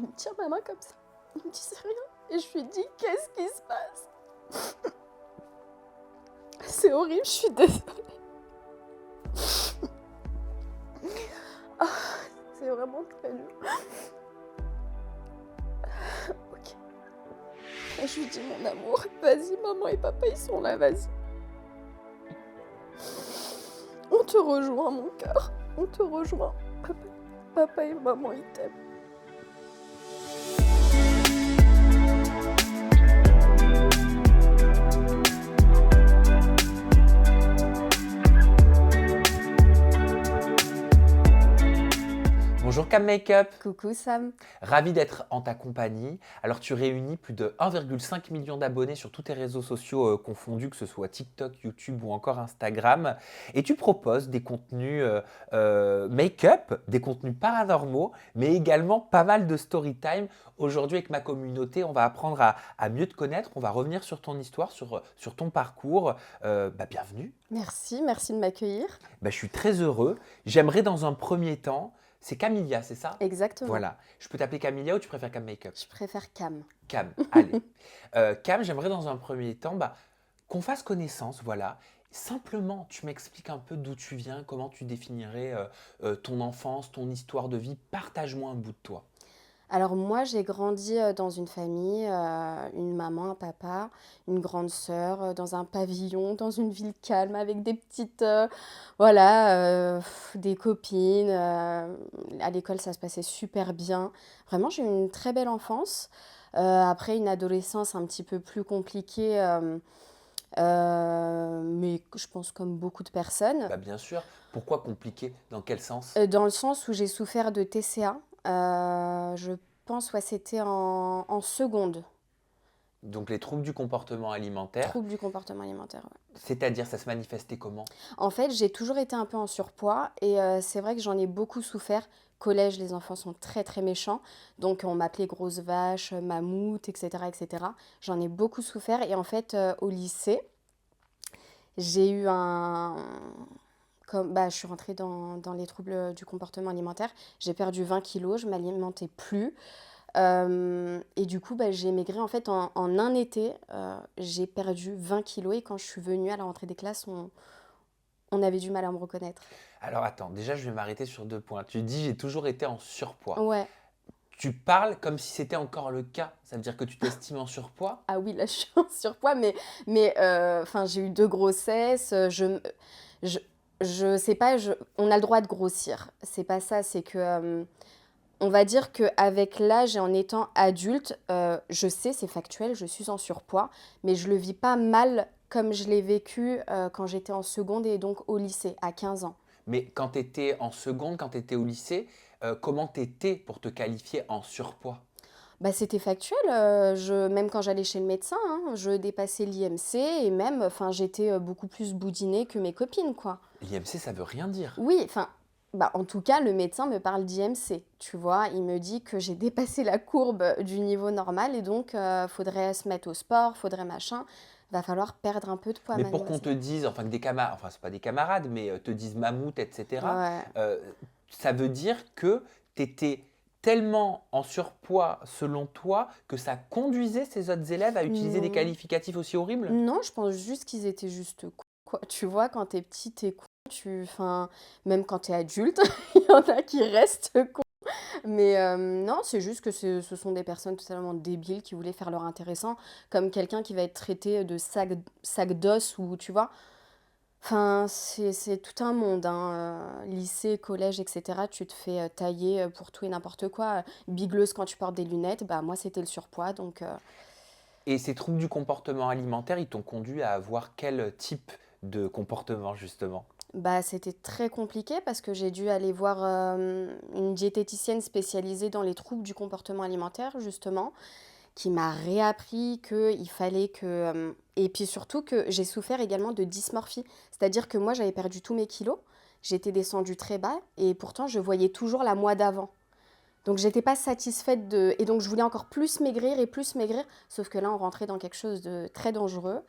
Il me tient ma main comme ça. Il me dit c'est rien. Et je lui dis qu'est-ce qui se passe? C'est horrible, je suis désolée. Ah, c'est vraiment très dur. Ok. Et je lui dis mon amour, vas-y, maman et papa ils sont là, vas-y. On te rejoint mon cœur, on te rejoint. Papa et maman ils t'aiment. Bonjour Cam Makeup, Coucou Sam. ravi d'être en ta compagnie. Alors tu réunis plus de 1,5 million d'abonnés sur tous tes réseaux sociaux confondus, que ce soit TikTok, YouTube ou encore Instagram. Et tu proposes des contenus make-up, des contenus paranormaux, mais également pas mal de story time. Aujourd'hui avec ma communauté, on va apprendre à mieux te connaître, on va revenir sur ton histoire, sur ton parcours. Bienvenue. Merci de m'accueillir. Je suis très heureux. J'aimerais dans un premier temps, c'est Camilla, c'est ça? Exactement. Voilà. Je peux t'appeler Camilla ou tu préfères Cam Makeup? Je préfère Cam. Cam, allez. Cam, j'aimerais dans un premier temps qu'on fasse connaissance, voilà. Simplement, tu m'expliques un peu d'où tu viens, comment tu définirais ton enfance, ton histoire de vie. Partage-moi un bout de toi. Alors moi, j'ai grandi dans une famille, une maman, un papa, une grande sœur, dans un pavillon, dans une ville calme, avec des petites, des copines. À l'école, ça se passait super bien. Vraiment, j'ai eu une très belle enfance. Après, une adolescence un petit peu plus compliquée, mais je pense comme beaucoup de personnes. Bien sûr. Pourquoi compliqué? Dans quel sens? Dans le sens où j'ai souffert de TCA. Je pense, ouais, c'était en seconde. Donc les troubles du comportement alimentaire, Trouble du comportement alimentaire, ouais. c'est-à-dire ça se manifestait comment? En fait, j'ai toujours été un peu en surpoids et c'est vrai que j'en ai beaucoup souffert. Collège, les enfants sont très très méchants, donc on m'appelait grosse vache, mammouth, etc., etc. J'en ai beaucoup souffert et en fait, au lycée, j'ai eu je suis rentrée dans les troubles du comportement alimentaire. J'ai perdu 20 kilos, je m'alimentais plus. Et du coup, j'ai maigré en fait en un été. J'ai perdu 20 kilos et quand je suis venue à la rentrée des classes, on avait du mal à me reconnaître. Alors attends, déjà je vais m'arrêter sur 2 points. Tu dis j'ai toujours été en surpoids. Ouais. Tu parles comme si c'était encore le cas. Ça veut dire que tu t'estimes en surpoids? Ah oui, là, je suis en surpoids, enfin, j'ai eu 2 grossesses. Je, je sais pas, on a le droit de grossir. C'est pas ça, c'est que on va dire qu'avec l'âge et en étant adulte, je sais, c'est factuel, je suis en surpoids, mais je le vis pas mal comme je l'ai vécu quand j'étais en seconde et donc au lycée, à 15 ans. Mais quand tu étais en seconde, quand tu étais au lycée, comment tu étais pour te qualifier en surpoids? C'était factuel, même quand j'allais chez le médecin, hein, je dépassais l'IMC et même, enfin, j'étais beaucoup plus boudinée que mes copines, quoi. L'IMC, ça veut rien dire. Oui, enfin, en tout cas, le médecin me parle d'IMC, tu vois. Il me dit que j'ai dépassé la courbe du niveau normal et donc faudrait se mettre au sport, faudrait machin. Va falloir perdre un peu de poids, Mais pour qu'on mademoiselle. te dise, enfin que des camarades, enfin c'est pas des camarades, mais te disent mammouth, etc., Ouais. euh, ça veut dire que tu étais tellement en surpoids selon toi que ça conduisait ces autres élèves à utiliser des Non. qualificatifs aussi horribles? Non, je pense juste qu'ils étaient juste cons, quoi. Tu vois, quand t'es petit, t'es con. Enfin, même quand t'es adulte, il y en a qui restent cons. Mais non, c'est juste que ce sont des personnes totalement débiles qui voulaient faire leur intéressant, comme quelqu'un qui va être traité de sac d'os ou tu vois. Enfin, c'est tout un monde, hein, lycée, collège, et cetera. Tu te fais tailler pour tout et n'importe quoi. Bigleuse quand tu portes des lunettes, moi c'était le surpoids, donc Et ces troubles du comportement alimentaire, ils t'ont conduit à avoir quel type de comportement justement? c'était très compliqué parce que j'ai dû aller voir une diététicienne spécialisée dans les troubles du comportement alimentaire, justement, qui m'a réappris qu'il fallait que... et puis surtout que j'ai souffert également de dysmorphie. C'est-à-dire que moi, j'avais perdu tous mes kilos, j'étais descendue très bas, et pourtant, je voyais toujours la moi d'avant. Donc, j'étais pas satisfaite de... Et donc, je voulais encore plus maigrir, sauf que là, on rentrait dans quelque chose de très dangereux.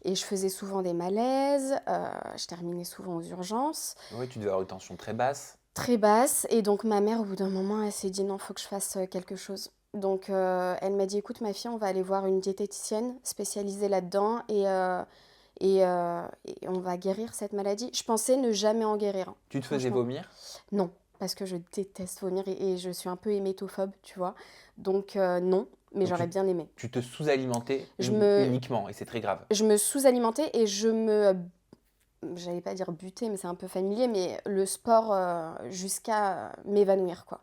Et je faisais souvent des malaises, je terminais souvent aux urgences. Oui, tu devais avoir une tension très basse. très basse. Et donc ma mère, au bout d'un moment, elle s'est dit non, faut que je fasse quelque chose. Donc elle m'a dit écoute ma fille, on va aller voir une diététicienne spécialisée là-dedans et on va guérir cette maladie. Je pensais ne jamais en guérir, hein, Tu te faisais franchement. vomir? Non, parce que je déteste vomir et je suis un peu hémétophobe, tu vois. Donc non, mais Donc j'aurais bien aimé. tu te sous-alimentais Je me, uniquement et c'est très grave. je me sous-alimentais et j'allais pas dire buter, mais c'est un peu familier, mais le sport jusqu'à m'évanouir, quoi.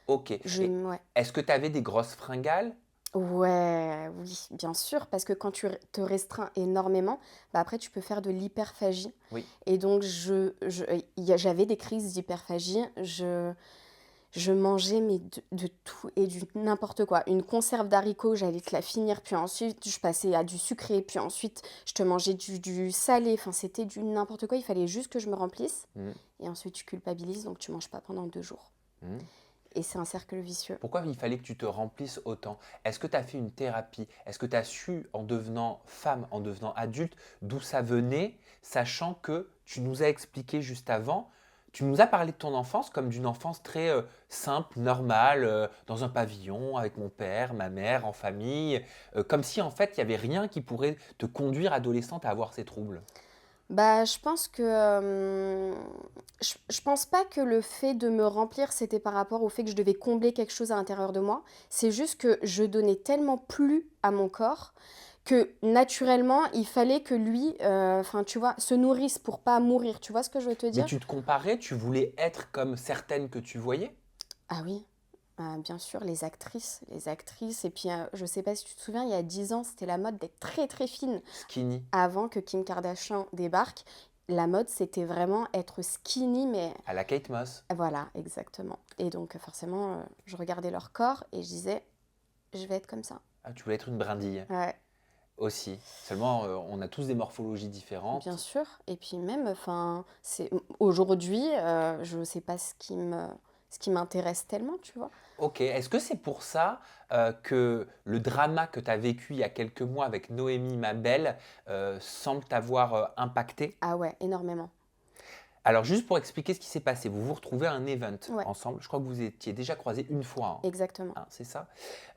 Ok. Et Ouais. est-ce que tu avais des grosses fringales? Ouais, oui, bien sûr, parce que quand te restreins énormément, bah après tu peux faire de l'hyperphagie. Oui. Et donc j'avais des crises d'hyperphagie. Je mangeais mais de tout et du n'importe quoi. Une conserve d'haricots, j'allais te la finir, puis ensuite je passais à du sucré, puis ensuite je te mangeais du salé. Enfin, c'était du n'importe quoi. Il fallait juste que je me remplisse. Mhm. Et ensuite tu culpabilises, donc tu manges pas pendant 2 jours. Mhm. Et c'est un cercle vicieux. Pourquoi il fallait que tu te remplisses autant? Est-ce que tu as fait une thérapie? Est-ce que tu as su, en devenant femme, en devenant adulte, d'où ça venait, sachant que tu nous as expliqué juste avant, tu nous as parlé de ton enfance comme d'une enfance très simple, normale, dans un pavillon, avec mon père, ma mère, en famille, comme si en fait il n'y avait rien qui pourrait te conduire adolescente à avoir ces troubles. Bah, je pense que je pense pas que le fait de me remplir, c'était par rapport au fait que je devais combler quelque chose à l'intérieur de moi. C'est juste que je donnais tellement plus à mon corps que naturellement, il fallait que lui, enfin, tu vois, se nourrisse pour pas mourir. Tu vois ce que je veux te Mais dire? tu te comparais, tu voulais être comme certaines que tu voyais? Ah oui, bien sûr, les actrices. Et puis, je sais pas si tu te souviens, il y a 10 ans, c'était la mode d'être très très fine. Skinny, Avant que Kim Kardashian débarque, la mode, c'était vraiment être skinny, mais à la Kate Moss. voilà, exactement. Et donc, forcément, je regardais leur corps et je disais, je vais être comme ça. Ah, tu voulais être une brindille. Ouais, Aussi. Seulement, on a tous des morphologies bien différentes. sûr. Et puis même, enfin, aujourd'hui, je sais pas ce qui m'intéresse tellement, tu vois. Ok, est-ce que c'est pour ça que le drama que tu as vécu il y a quelques mois avec Noémie, ma belle, semble t'avoir impacté? Ah ouais, énormément. Alors, juste pour expliquer ce qui s'est passé, vous vous retrouvez à un event Ouais, ensemble. Je crois que vous étiez déjà croisés une fois, exactement. hein, c'est ça?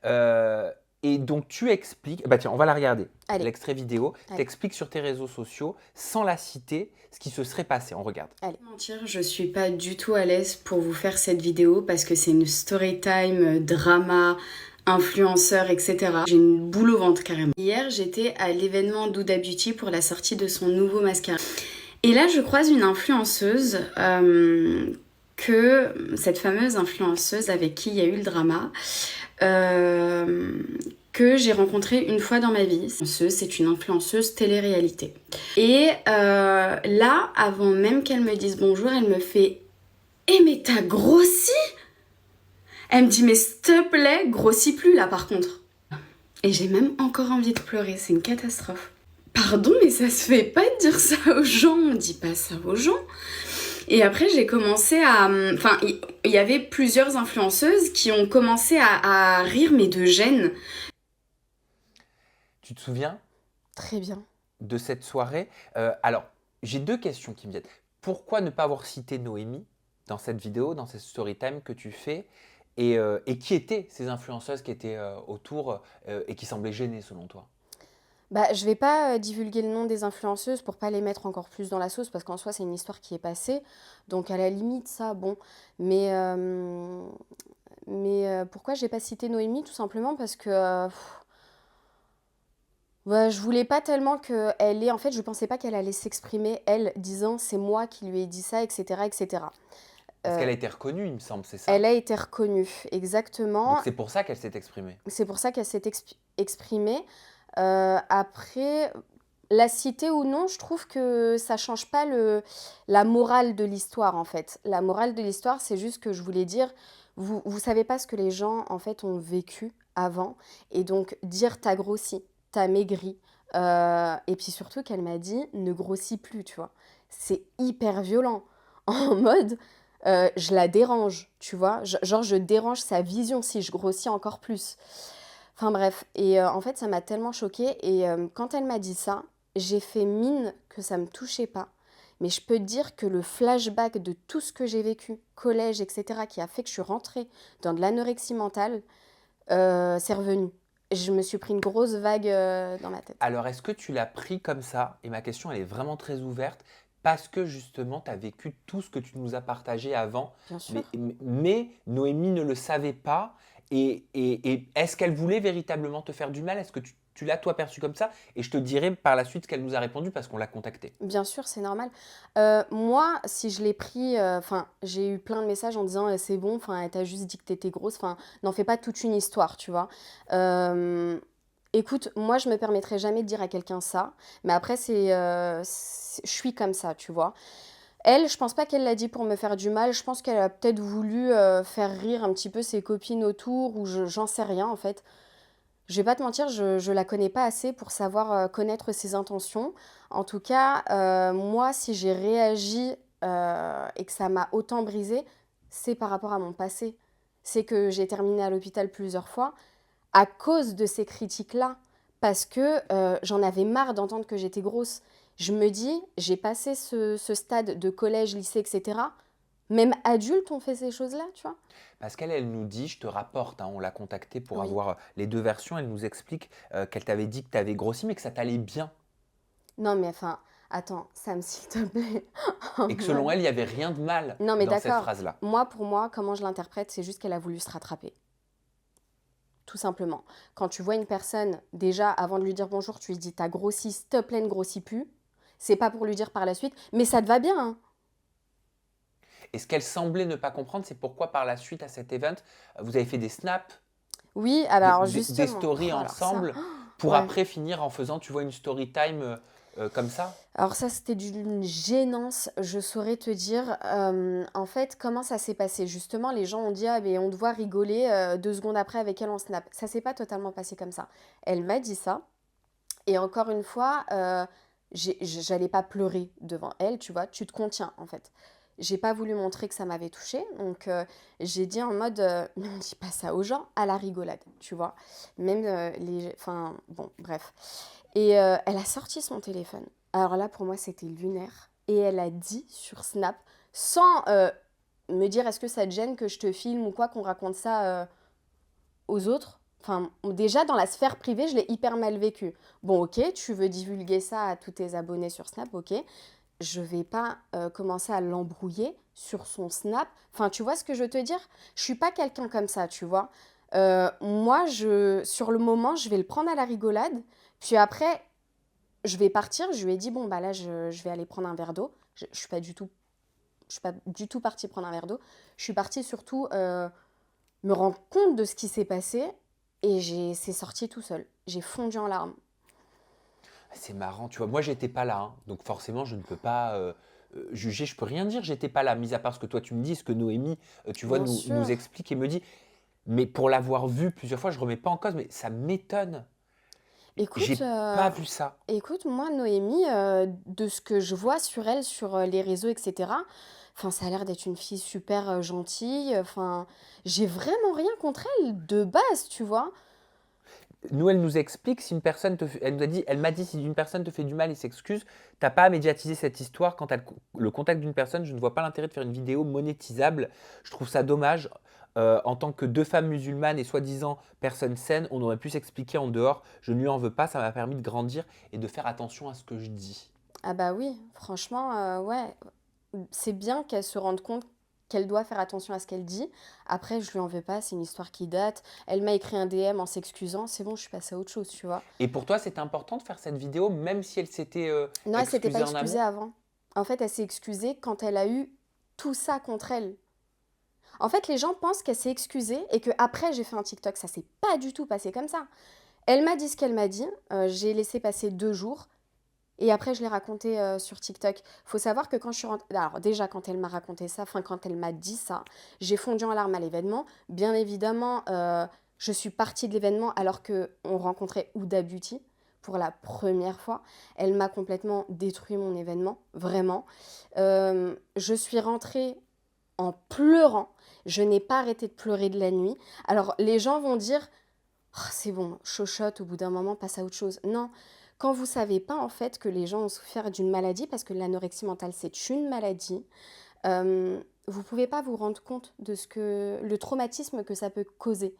Euh, et donc, tu expliques, bah tiens, on va la regarder, Allez, l'extrait vidéo. Tu allez, expliques sur tes réseaux sociaux, sans la citer, ce qui se serait passé. On regarde. allez. Mentir, je suis pas du tout à l'aise pour vous faire cette vidéo parce que c'est une story time, drama, influenceur, etc. J'ai une boule au ventre carrément. Hier, j'étais à l'événement d'Huda Beauty pour la sortie de son nouveau mascara. Et là, je croise une influenceuse, cette fameuse influenceuse avec qui il y a eu le drama, euh, que j'ai rencontrée une fois dans ma vie. C'est une influenceuse télé-réalité. Et là, avant même qu'elle me dise bonjour, elle me fait « Eh mais t'as grossi ?» Elle me dit « Mais s'il te plaît, grossis plus là par contre. » Et j'ai même encore envie de pleurer, c'est une catastrophe. Pardon, mais ça se fait pas de dire ça aux gens, on dit pas ça aux gens. Et après, j'ai commencé à... Enfin, il y avait plusieurs influenceuses qui ont commencé à rire, mais de gêne. Tu te souviens Très bien. de cette soirée? Alors, j'ai deux questions qui me viennent. Pourquoi ne pas avoir cité Noémie dans cette vidéo, dans cette story time que tu fais? Et qui étaient ces influenceuses qui étaient autour et qui semblaient gênées selon toi? Bah, je vais pas divulguer le nom des influenceuses pour pas les mettre encore plus dans la sauce parce qu'en soi c'est une histoire qui est passée. Donc à la limite ça, bon. Mais, pourquoi j'ai pas cité Noémie? Tout simplement parce que ouais, je voulais pas tellement qu'elle ait... En fait, je pensais pas qu'elle allait s'exprimer, elle, disant c'est moi qui lui ai dit ça, etc., etc. Parce Euh, qu'elle a été reconnue, il me semble, c'est Elle ça? a été reconnue, Donc exactement. c'est pour ça qu'elle s'est exprimée. C'est pour ça qu'elle s'est exprimée. Après, la citer ou non, je trouve que ça change pas la morale de l'histoire, en fait. La morale de l'histoire, c'est juste que je voulais dire, vous savez pas ce que les gens, en fait, ont vécu avant. Et donc, dire t'as grossi, t'as maigri. Et puis surtout qu'elle m'a dit, ne grossis plus, tu vois. C'est hyper violent. En mode, je la dérange, tu vois. Genre, je dérange sa vision si je grossis encore plus. Enfin bref, et en fait, ça m'a tellement choquée. Et quand elle m'a dit ça, j'ai fait mine que ça me touchait pas. Mais je peux te dire que le flashback de tout ce que j'ai vécu, collège, etc., qui a fait que je suis rentrée dans de l'anorexie mentale, c'est revenu. Je me suis pris une grosse vague dans ma tête. Alors, est-ce que tu l'as pris comme ça? Et ma question, elle est vraiment très ouverte, parce que justement, tu as vécu tout ce que tu nous as partagé avant, Bien sûr. mais Noémie ne le savait pas. Et est-ce qu'elle voulait véritablement te faire du mal? Est-ce que tu l'as, toi, perçu comme ça? Et je te dirai par la suite ce qu'elle nous a répondu, parce qu'on l'a contactée. Bien sûr, c'est normal. Moi, si je l'ai pris, enfin, j'ai eu plein de messages en disant: «C'est bon, enfin, elle t'a juste dit que t'étais grosse», enfin, n'en fais pas toute une histoire, tu vois? Hem, Écoute, moi, je me permettrai jamais de dire à quelqu'un ça, mais après je suis comme ça, tu vois? Elle, je pense pas qu'elle l'a dit pour me faire du mal, je pense qu'elle a peut-être voulu, faire rire un petit peu ses copines autour ou j'en sais rien, en fait. Je vais pas te mentir, je la connais pas assez pour savoir, connaître ses intentions. En tout cas, moi, si j'ai réagi, et que ça m'a autant brisée, c'est par rapport à mon passé. C'est que j'ai terminé à l'hôpital plusieurs fois à cause de ces critiques-là, parce que, j'en avais marre d'entendre que j'étais grosse. Je me dis: «J'ai passé ce stade de collège, lycée et cetera». Même adultes ont fait ces choses-là, tu vois? Parce qu'elle, elle nous dit, je te rapporte, hein, on l'a contactée pour Oui. avoir les deux versions, elle nous explique qu'elle t'avait dit que tu avais grossi, mais que ça t'allait bien. Non, mais enfin, attends, Sam, s'il te plaît, en Et que selon mode elle, il n'y avait rien de mal non, mais dans cette d'accord. phrase-là. Moi, pour moi, comment je l'interprète, c'est juste qu'elle a voulu se rattraper, tout simplement. Quand tu vois une personne, déjà, avant de lui dire bonjour, tu lui dis: «Tu grossi, s'il te plaît, ne grossis plus». C'est pas pour lui dire par la suite: «Mais ça te va bien, hein». Et ce qu'elle semblait ne pas comprendre, c'est pourquoi par la suite à cet event, vous avez fait des snaps, Oui, ah bah, alors des justement, stories oh alors ça, ensemble, pour ouais. après finir en faisant, tu vois, une story time comme ça. Alors ça, c'était d'une gênance, je saurais te dire. En fait, comment ça s'est passé? Justement, les gens ont dit: «Ah beh, on te voit rigoler, 2 secondes après avec elle en snap». Ça s'est pas totalement passé comme ça. Elle m'a dit ça et encore une fois, j'allais pas pleurer devant elle, tu vois? Tu te contiens, en fait. J'ai pas voulu montrer que ça m'avait touchée, donc j'ai dit en mode, «Mais on dit pas ça aux gens», à la rigolade, tu vois? Même, enfin, bon, bref. Et elle a sorti son téléphone. Alors là, pour moi, c'était lunaire et elle a dit sur Snap, sans, me dire: «Est-ce que ça te gêne que je te filme ou quoi, qu'on raconte ça, aux autres?» Enfin, déjà dans la sphère privée, je l'ai hyper mal vécu. Bon, OK, tu veux divulguer ça à tous tes abonnés sur Snap, OK. Je vais pas, commencer à l'embrouiller sur son Snap. Enfin, tu vois ce que je veux te dire? Je suis pas quelqu'un comme ça, tu vois? Moi, sur le moment, je vais le prendre à la rigolade, puis après, je vais partir. Je lui ai dit: «Bon, bah, là, je vais aller prendre un verre d'eau». Je suis pas du tout partie prendre un verre d'eau. Je suis partie surtout, me rendre compte de ce qui s'est passé et c'est sorti tout seul. J'ai fondu en larmes. C'est marrant, tu vois, moi j'étais pas là, hein, donc forcément je ne peux pas juger, je peux rien dire, j'étais pas là, mis à part ce que toi tu me dis, ce que Noémie, tu vois, Bien nous sûr. explique et me dit. Mais pour l'avoir vu plusieurs fois, je remets pas en cause, mais ça m'étonne. Écoute, J'ai pas vu ça. écoute, moi, Noémie, de ce que je vois sur elle, sur, les réseaux et cetera, enfin, ça a l'air d'être une fille super, gentille, enfin, j'ai vraiment rien contre elle de base, tu vois? Nous, elle nous explique si une personne elle m'a dit si une personne te fait du mal, il s'excuse. T'as pas à médiatiser cette histoire. Quand t'as le contact d'une personne, je ne vois pas l'intérêt de faire une vidéo monétisable. Je trouve ça dommage. En tant que deux femmes musulmanes et soi-disant personnes saines, on aurait pu s'expliquer en dehors. Je ne lui en veux pas, ça m'a permis de grandir et de faire attention à ce que je dis. Ah bah oui, franchement, ouais, c'est bien qu'elle se rende compte qu'elle doit faire attention à ce qu'elle dit. Après, je lui en veux pas, c'est une histoire qui date. Elle m'a écrit un DM en s'excusant, c'est bon, je suis passée à autre chose, tu vois? Et pour toi, c'était important de faire cette vidéo, même si elle s'était Non, elle s'était pas excusée en excusée amont? avant. En fait, elle s'est excusée quand elle a eu tout ça contre elle. En fait, les gens pensent qu'elle s'est excusée et que après j'ai fait un TikTok. Ça s'est pas du tout passé comme ça. Elle m'a dit ce qu'elle m'a dit, j'ai laissé passer 2 jours et après je l'ai raconté, sur TikTok. Faut savoir que quand je suis rentrée, alors déjà quand elle m'a raconté ça, enfin quand elle m'a dit ça, j'ai fondu en larmes à l'événement. Bien évidemment, je suis partie de l'événement alors qu'on rencontrait Huda Beauty pour la première fois. Elle m'a complètement détruit mon événement, vraiment. Je suis rentrée en pleurant. Je n'ai pas arrêté de pleurer de la nuit. Alors, les gens vont dire: «Oh, c'est bon, chochotte, au bout d'un moment, passe à autre chose». Non, Quand vous savez pas en fait que les gens ont souffert d'une maladie, parce que l'anorexie mentale c'est une maladie, vous pouvez pas vous rendre compte de le traumatisme que ça peut causer.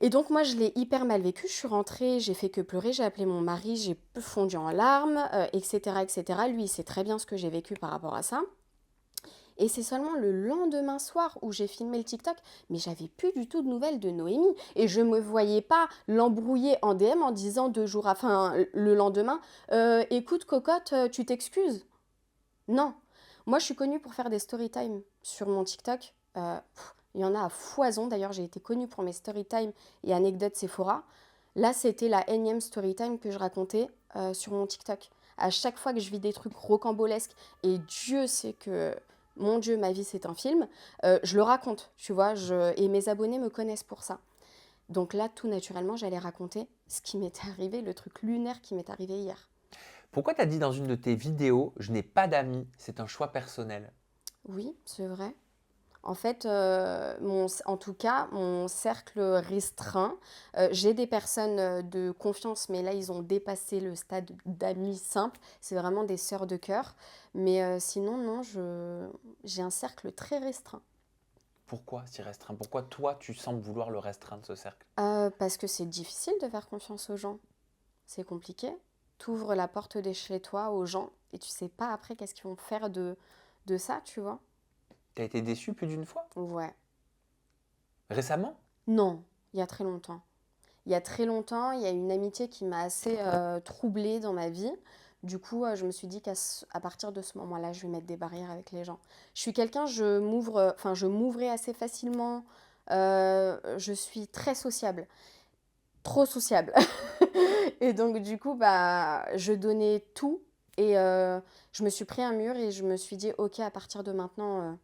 Et donc moi je l'ai hyper mal vécu, je suis rentrée, j'ai fait que pleurer, j'ai appelé mon mari, j'ai fondu en larmes, etc., etc. Lui il sait très bien ce que j'ai vécu par rapport à ça. Et c'est seulement le lendemain soir où j'ai filmé le TikTok, mais j'avais plus du tout de nouvelles de Noémie. Et je me voyais pas l'embrouiller en DM en disant 2 jours, enfin le lendemain, écoute cocotte, tu t'excuses. Non. Moi je suis connue pour faire des story time sur mon TikTok. Il y en a à foison. D'ailleurs j'ai été connue pour mes story time et anecdotes Sephora. Là c'était la énième story time que je racontais sur mon TikTok. À chaque fois que je vis des trucs rocambolesques, et Dieu sait que mon Dieu, ma vie c'est un film, je le raconte, tu vois, et mes abonnés me connaissent pour ça. Donc là, tout naturellement, j'allais raconter ce qui m'était arrivé, le truc lunaire qui m'est arrivé hier. Pourquoi tu as dit dans une de tes vidéos, je n'ai pas d'amis, c'est un choix personnel? Oui, c'est vrai. En fait, en tout cas, mon cercle restreint, j'ai des personnes de confiance, mais là, ils ont dépassé le stade d'amis simples. C'est vraiment des sœurs de cœur. Mais sinon, non, j'ai un cercle très restreint. Pourquoi si restreint? Pourquoi toi, tu sembles vouloir le restreindre, ce cercle? Parce que c'est difficile de faire confiance aux gens. C'est compliqué. T'ouvres la porte de chez toi aux gens et tu sais pas après qu'est-ce qu'ils vont faire de ça, tu vois. T'as été déçu plus d'une fois? Ouais. Récemment? Non, il y a très longtemps. Il y a très longtemps, il y a une amitié qui m'a assez troublée dans ma vie. Du coup, je me suis dit qu'à partir de ce moment-là, je vais mettre des barrières avec les gens. Je suis quelqu'un, je m'ouvrais assez facilement. Je suis très sociable, trop sociable. Et donc, du coup, bah, je donnais tout. Et je me suis pris un mur et je me suis dit, ok, à partir de maintenant,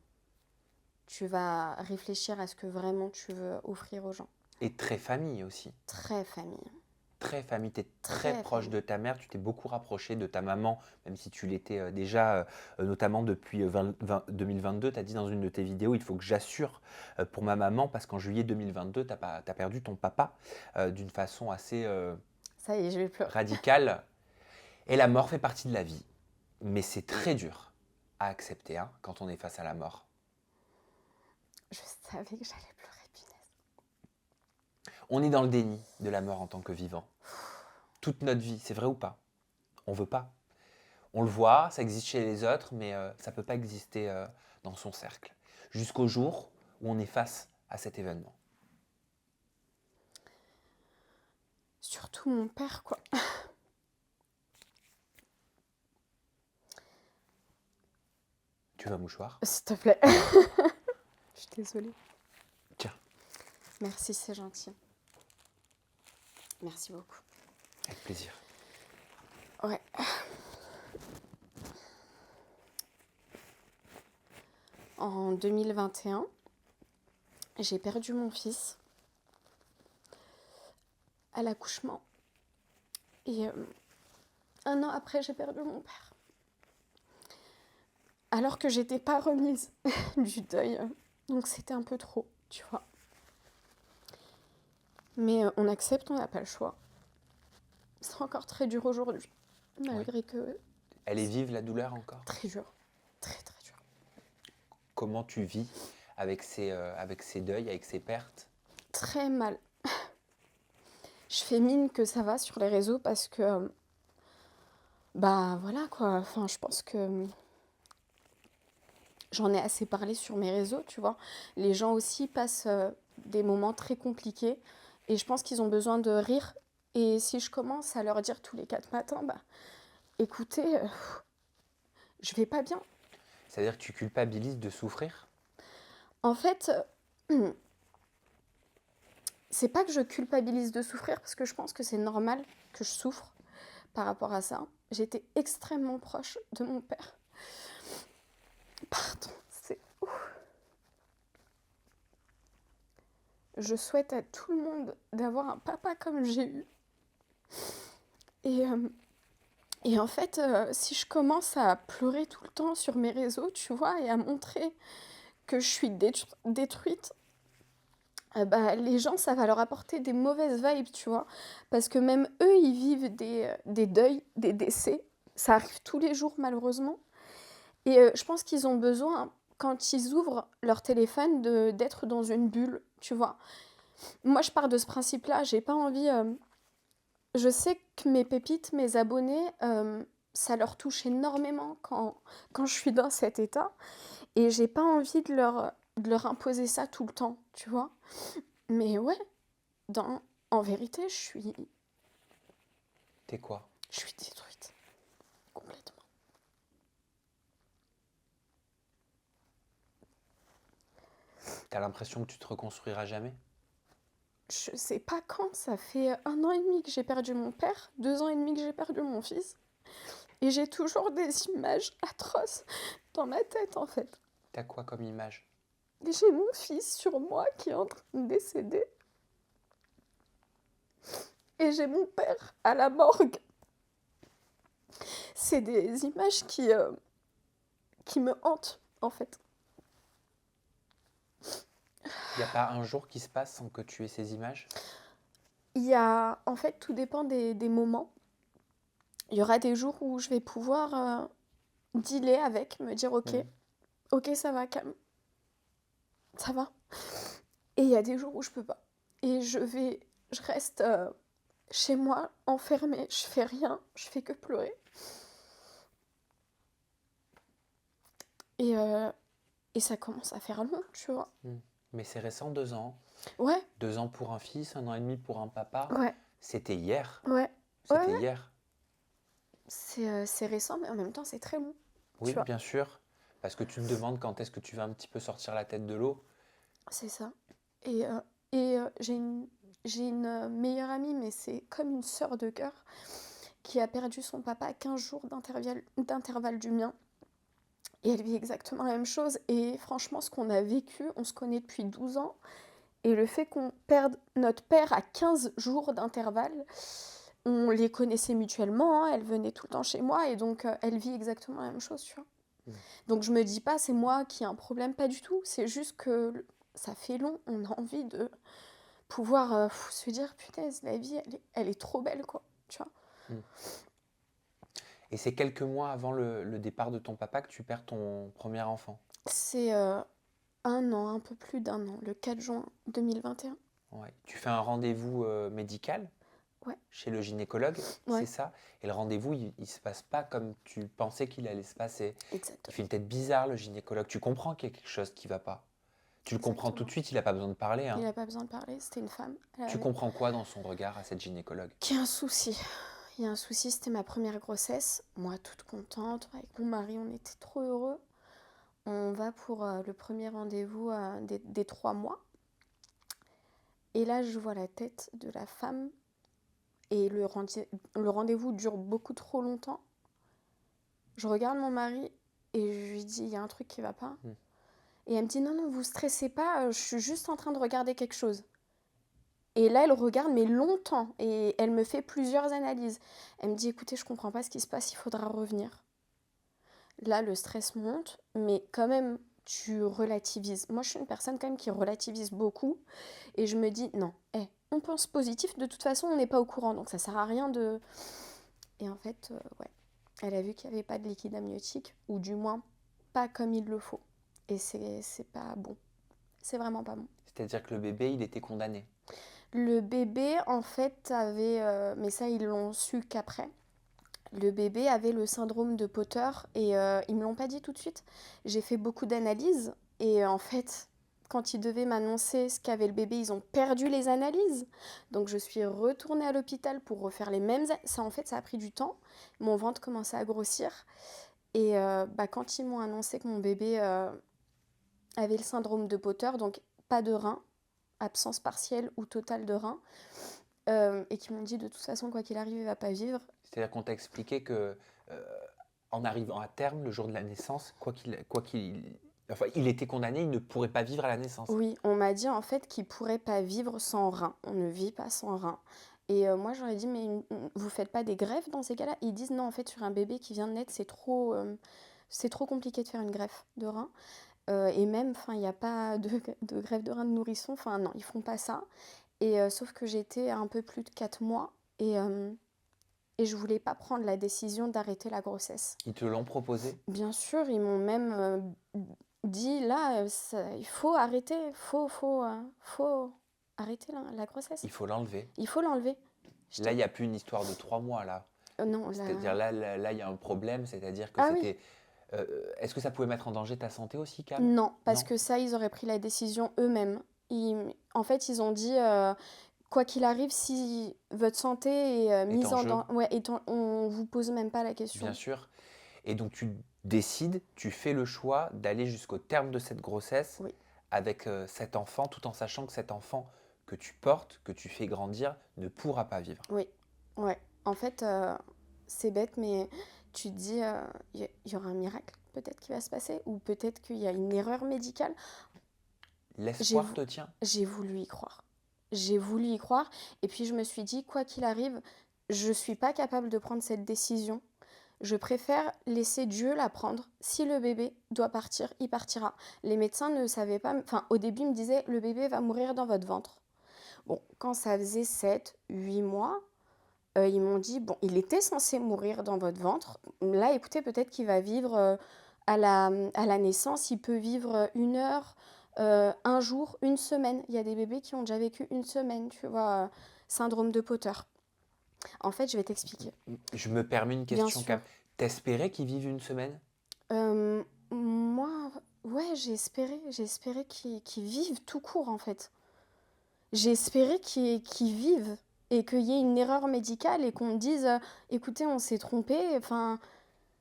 tu vas réfléchir à ce que vraiment tu veux offrir aux gens. Et très famille aussi. Très famille. Très famille, tu es très Très proche famille. de ta mère, tu t'es beaucoup rapproché de ta maman, même si tu l'étais déjà, notamment depuis 2022. Tu as dit dans une de tes vidéos, il faut que j'assure pour ma maman, parce qu'en juillet 2022, tu as perdu ton papa d'une façon assez Ça y est, je vais pleurer. radicale. Et la mort fait partie de la vie. Mais c'est très dur à accepter hein, quand on est face à la mort. Je savais que j'allais pleurer, punaise. On est dans le déni de la mort en tant que vivant. Toute notre vie, c'est vrai ou pas? On veut pas. On le voit, ça existe chez les autres, mais ça ne peut pas exister dans son cercle. Jusqu'au jour où on est face à cet événement. Surtout mon père, quoi. Tu veux un mouchoir? S'il te plaît. Je suis désolée. Tiens. Merci, c'est gentil. Merci beaucoup. Avec plaisir. Ouais. En 2021, j'ai perdu mon fils à l'accouchement. Et 1 an après, j'ai perdu mon père. Alors que j'étais pas remise du deuil. Donc c'était un peu trop, tu vois. Mais on accepte, on n'a pas le choix. C'est encore très dur aujourd'hui. Malgré que... Elle est vive, la douleur, encore? Très dur. Très, très dur. Comment tu vis avec ces deuils, avec ces pertes? Très mal. Je fais mine que ça va sur les réseaux parce que... bah voilà quoi. Enfin, je pense que... j'en ai assez parlé sur mes réseaux, tu vois. Les gens aussi passent des moments très compliqués. Et je pense qu'ils ont besoin de rire. Et si je commence à leur dire tous les 4 matins, bah écoutez, je vais pas bien. C'est-à-dire que tu culpabilises de souffrir? En fait, c'est pas que je culpabilise de souffrir, parce que je pense que c'est normal que je souffre par rapport à ça. J'étais extrêmement proche de mon père. Pardon, c'est... Je souhaite à tout le monde d'avoir un papa comme j'ai eu. Et en fait, si je commence à pleurer tout le temps sur mes réseaux, tu vois, et à montrer que je suis détruite, bah, les gens, ça va leur apporter des mauvaises vibes, tu vois. Parce que même eux, ils vivent des deuils, des décès. Ça arrive tous les jours, malheureusement. Et je pense qu'ils ont besoin, quand ils ouvrent leur téléphone, d'être dans une bulle, tu vois. Moi, je pars de ce principe-là. J'ai pas envie. Je sais que mes pépites, mes abonnés, ça leur touche énormément quand je suis dans cet état. Et j'ai pas envie de leur imposer ça tout le temps, tu vois. Mais ouais, en vérité, T'es quoi? je suis détruite. Complètement. T'as l'impression que tu te reconstruiras jamais? Je sais pas quand, ça fait 1 an et demi que j'ai perdu mon père, 2 ans et demi que j'ai perdu mon fils. Et j'ai toujours des images atroces dans ma tête, en fait. T'as quoi comme image? Et j'ai mon fils sur moi qui est en train de décéder. Et j'ai mon père à la morgue. C'est des images qui me hantent, en fait. Y a pas un jour qui se passe sans que tu aies ces images? En fait, tout dépend des moments. Il y aura des jours où je vais pouvoir dealer avec, me dire ok, Hmm. ok, ça va, calme, ça va. Et il y a des jours où je peux pas. Et je reste chez moi, enfermée, je fais rien, je fais que pleurer. Et, euh, et ça commence à faire long, tu vois. Hmm. Mais c'est récent, 2 ans. Ouais, 2 ans pour un fils, 1 an et demi pour un papa. ouais, C'était hier. ouais, ouais, C'était ouais. hier. C'est récent, mais en même temps, c'est très long, tu Oui, vois. bien sûr. Parce que tu te demandes quand est-ce que tu vas un petit peu sortir la tête de l'eau. C'est ça. Et j'ai une meilleure amie, mais c'est comme une sœur de cœur, qui a perdu son papa à 15 jours d'intervalle du mien. Et elle vit exactement la même chose. Et franchement, ce qu'on a vécu, on se connaît depuis 12 ans. Et le fait qu'on perde notre père à 15 jours d'intervalle, on les connaissait mutuellement, hein, elle venait tout le temps chez moi. Et donc, elle vit exactement la même chose, tu vois. Mm. Donc, je me dis pas, c'est moi qui ai un problème, pas du tout. C'est juste que ça fait long, on a envie de pouvoir se dire, punaise, la vie, elle est trop belle, quoi. Tu vois. Mm. Et c'est quelques mois avant le départ de ton papa que tu perds ton premier enfant. C'est 1 an, un peu plus d'1 an, le 4 juin 2021. Ouais. Tu fais un rendez-vous médical Ouais, chez le gynécologue, c'est ouais, ça. Et le rendez-vous, il se passe pas comme tu pensais qu'il allait se passer. Il exactement. fait une tête bizarre, le gynécologue. Tu comprends qu'il y a quelque chose qui va pas. Tu le comprends tout de Exactement. suite, il n'a pas besoin de parler, Il hein. n'a pas besoin de parler, c'était une femme. Tu comprends quoi dans son regard à cette gynécologue? Qu'il y a un souci. Il y a un souci, c'était ma première grossesse. Moi, toute contente, avec mon mari, on était trop heureux. On va pour le premier rendez-vous des 3 mois. Et là, je vois la tête de la femme. Et le rendez-vous dure beaucoup trop longtemps. Je regarde mon mari et je lui dis, il y a un truc qui va pas. Mm. Et elle me dit, non, non, vous stressez pas, je suis juste en train de regarder quelque chose. Et là, elle regarde, mais longtemps. Et elle me fait plusieurs analyses. Elle me dit, écoutez, je comprends pas ce qui se passe, il faudra revenir. Là, le stress monte, mais quand même, tu relativises. Moi, je suis une personne quand même qui relativise beaucoup. Et je me dis, non, on pense positif. De toute façon, on n'est pas au courant, donc ça sert à rien de... Et en fait, ouais, elle a vu qu'il n'y avait pas de liquide amniotique, ou du moins, pas comme il le faut. Et c'est pas bon. C'est vraiment pas bon. C'est-à-dire que le bébé, il était condamné. Le bébé, en fait, avait... mais ça, ils l'ont su qu'après. Le bébé avait le syndrome de Potter et ils me l'ont pas dit tout de suite. J'ai fait beaucoup d'analyses et en fait, quand ils devaient m'annoncer ce qu'avait le bébé, ils ont perdu les analyses. Donc je suis retournée à l'hôpital pour refaire les mêmes... Ça, en fait, ça a pris du temps. Mon ventre commençait à grossir. Et quand ils m'ont annoncé que mon bébé avait le syndrome de Potter, donc pas de rein, absence partielle ou totale de rein, et qui m'ont dit de toute façon, quoi qu'il arrive, il va pas vivre. C'est-à-dire qu'on t'a expliqué que en arrivant à terme, le jour de la naissance, enfin, il était condamné, il ne pourrait pas vivre à la naissance. Oui, on m'a dit en fait qu'il pourrait pas vivre sans rein. On ne vit pas sans rein. Et moi, j'aurais dit, mais vous faites pas des greffes dans ces cas-là? Ils disent non, en fait, sur un bébé qui vient de naître, c'est trop compliqué de faire une greffe de rein. Et même, enfin, il y a pas de greffe de rein de nourrisson, enfin non, ils font pas ça. Et sauf que j'étais à un peu plus de 4 mois et je voulais pas prendre la décision d'arrêter la grossesse. Ils te l'ont proposé? Bien sûr, ils m'ont même dit là, il faut arrêter, faut arrêter la grossesse. Il faut l'enlever. Il faut l'enlever. Là, il J'étais... n'y a plus une histoire de 3 mois, là. Non, C'est-à-dire, là... là, il y a un problème, c'est-à-dire que Ah oui, c'était... est-ce que ça pouvait mettre en danger ta santé aussi, Cam? non, parce Non? que ça, ils auraient pris la décision eux-mêmes. En fait, ils ont dit, quoi qu'il arrive, si votre santé est Est mise en en jeu, danger, ouais, on vous pose même pas la bien question. sûr. Et donc, tu décides, tu fais le choix d'aller jusqu'au terme de cette grossesse Oui, avec cet enfant, tout en sachant que cet enfant que tu portes, que tu fais grandir, ne pourra pas vivre. oui, ouais. En fait, c'est bête, mais tu te dis, il y aura un miracle peut-être qui va se passer, ou peut-être qu'il y a une erreur médicale. J'ai L'espoir vou- te tient. j'ai voulu y croire. J'ai voulu y croire. Et puis je me suis dit, quoi qu'il arrive, je suis pas capable de prendre cette décision. Je préfère laisser Dieu la prendre. Si le bébé doit partir, il partira. Les médecins ne savaient pas. Enfin, au début, ils me disaient, le bébé va mourir dans votre ventre. Bon, quand ça faisait 7, 8 mois, ils m'ont dit, bon, il était censé mourir dans votre ventre. Là, écoutez, peut-être qu'il va vivre à la naissance, il peut vivre 1 heure, un jour, une semaine. Il y a des bébés qui ont déjà vécu une semaine, tu vois, syndrome de Potter. En fait, je vais t'expliquer. Je me permets une Bien question, Cam. sûr. T'espérais qu'il vive une semaine? Moi, ouais, j'ai espéré qu'ils vivent tout court, en fait. J'ai espéré qu'ils vivent et qu'il y ait une erreur médicale et qu'on me dise, écoutez, on s'est trompé, enfin,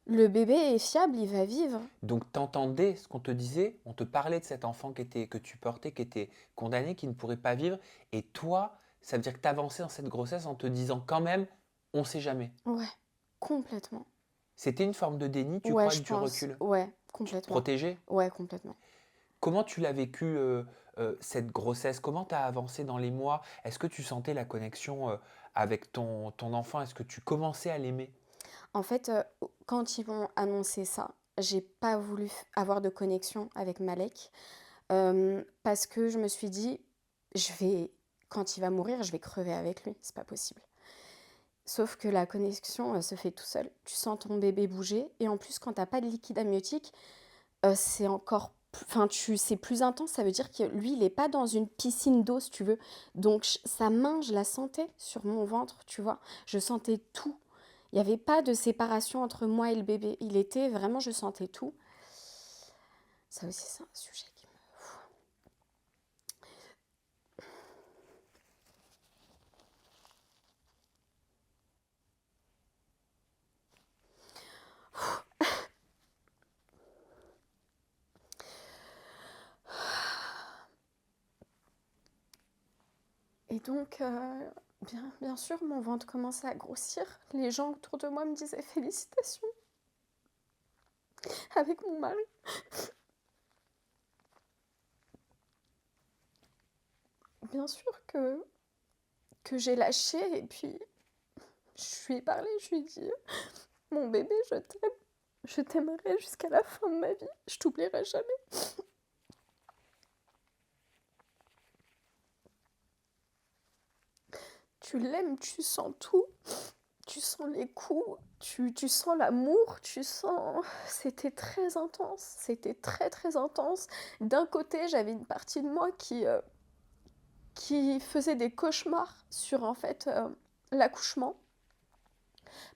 le bébé est fiable, il va vivre. Donc, t'entendais ce qu'on te disait, on te parlait de cet enfant que tu portais, qui était condamné, qui ne pourrait pas vivre, et toi, ça veut dire que t'avançais dans cette grossesse en te disant quand même, on sait jamais. Ouais, complètement. C'était une forme de déni, tu Ouais, crois, je avec du pense. recul? Ouais, Tu te complètement. protégeais? Ouais, complètement. Comment tu l'as vécu, cette grossesse? Comment tu as avancé dans les mois? Est-ce que tu sentais la connexion, avec ton enfant? Est-ce que tu commençais à l'aimer? En fait, quand ils m'ont annoncé ça, j'ai pas voulu avoir de connexion avec Malek parce que je me suis dit, je vais, quand il va mourir, je vais crever avec lui, c'est pas possible. Sauf que la connexion se fait tout seul. Tu sens ton bébé bouger et en plus, quand t'as pas de liquide amniotique, c'est encore enfin c'est plus intense, ça veut dire que lui il est pas dans une piscine d'eau si tu veux, donc sa main je la sentais sur mon ventre, tu vois, je sentais tout, il n'y avait pas de séparation entre moi et le bébé, il était vraiment, je sentais tout. Ça aussi c'est un sujet qui me... Et donc bien sûr mon ventre commençait à grossir, les gens autour de moi me disaient félicitations avec mon mari. Bien sûr que j'ai lâché et puis je lui ai parlé, je lui ai dit mon bébé, je t'aime. Je t'aimerai jusqu'à la fin de ma vie. Je t'oublierai jamais. Tu l'aimes, tu sens tout. Tu sens les coups, tu sens l'amour, tu sens... C'était très intense. C'était très très intense. D'un côté, j'avais une partie de moi qui faisait des cauchemars sur en fait l'accouchement.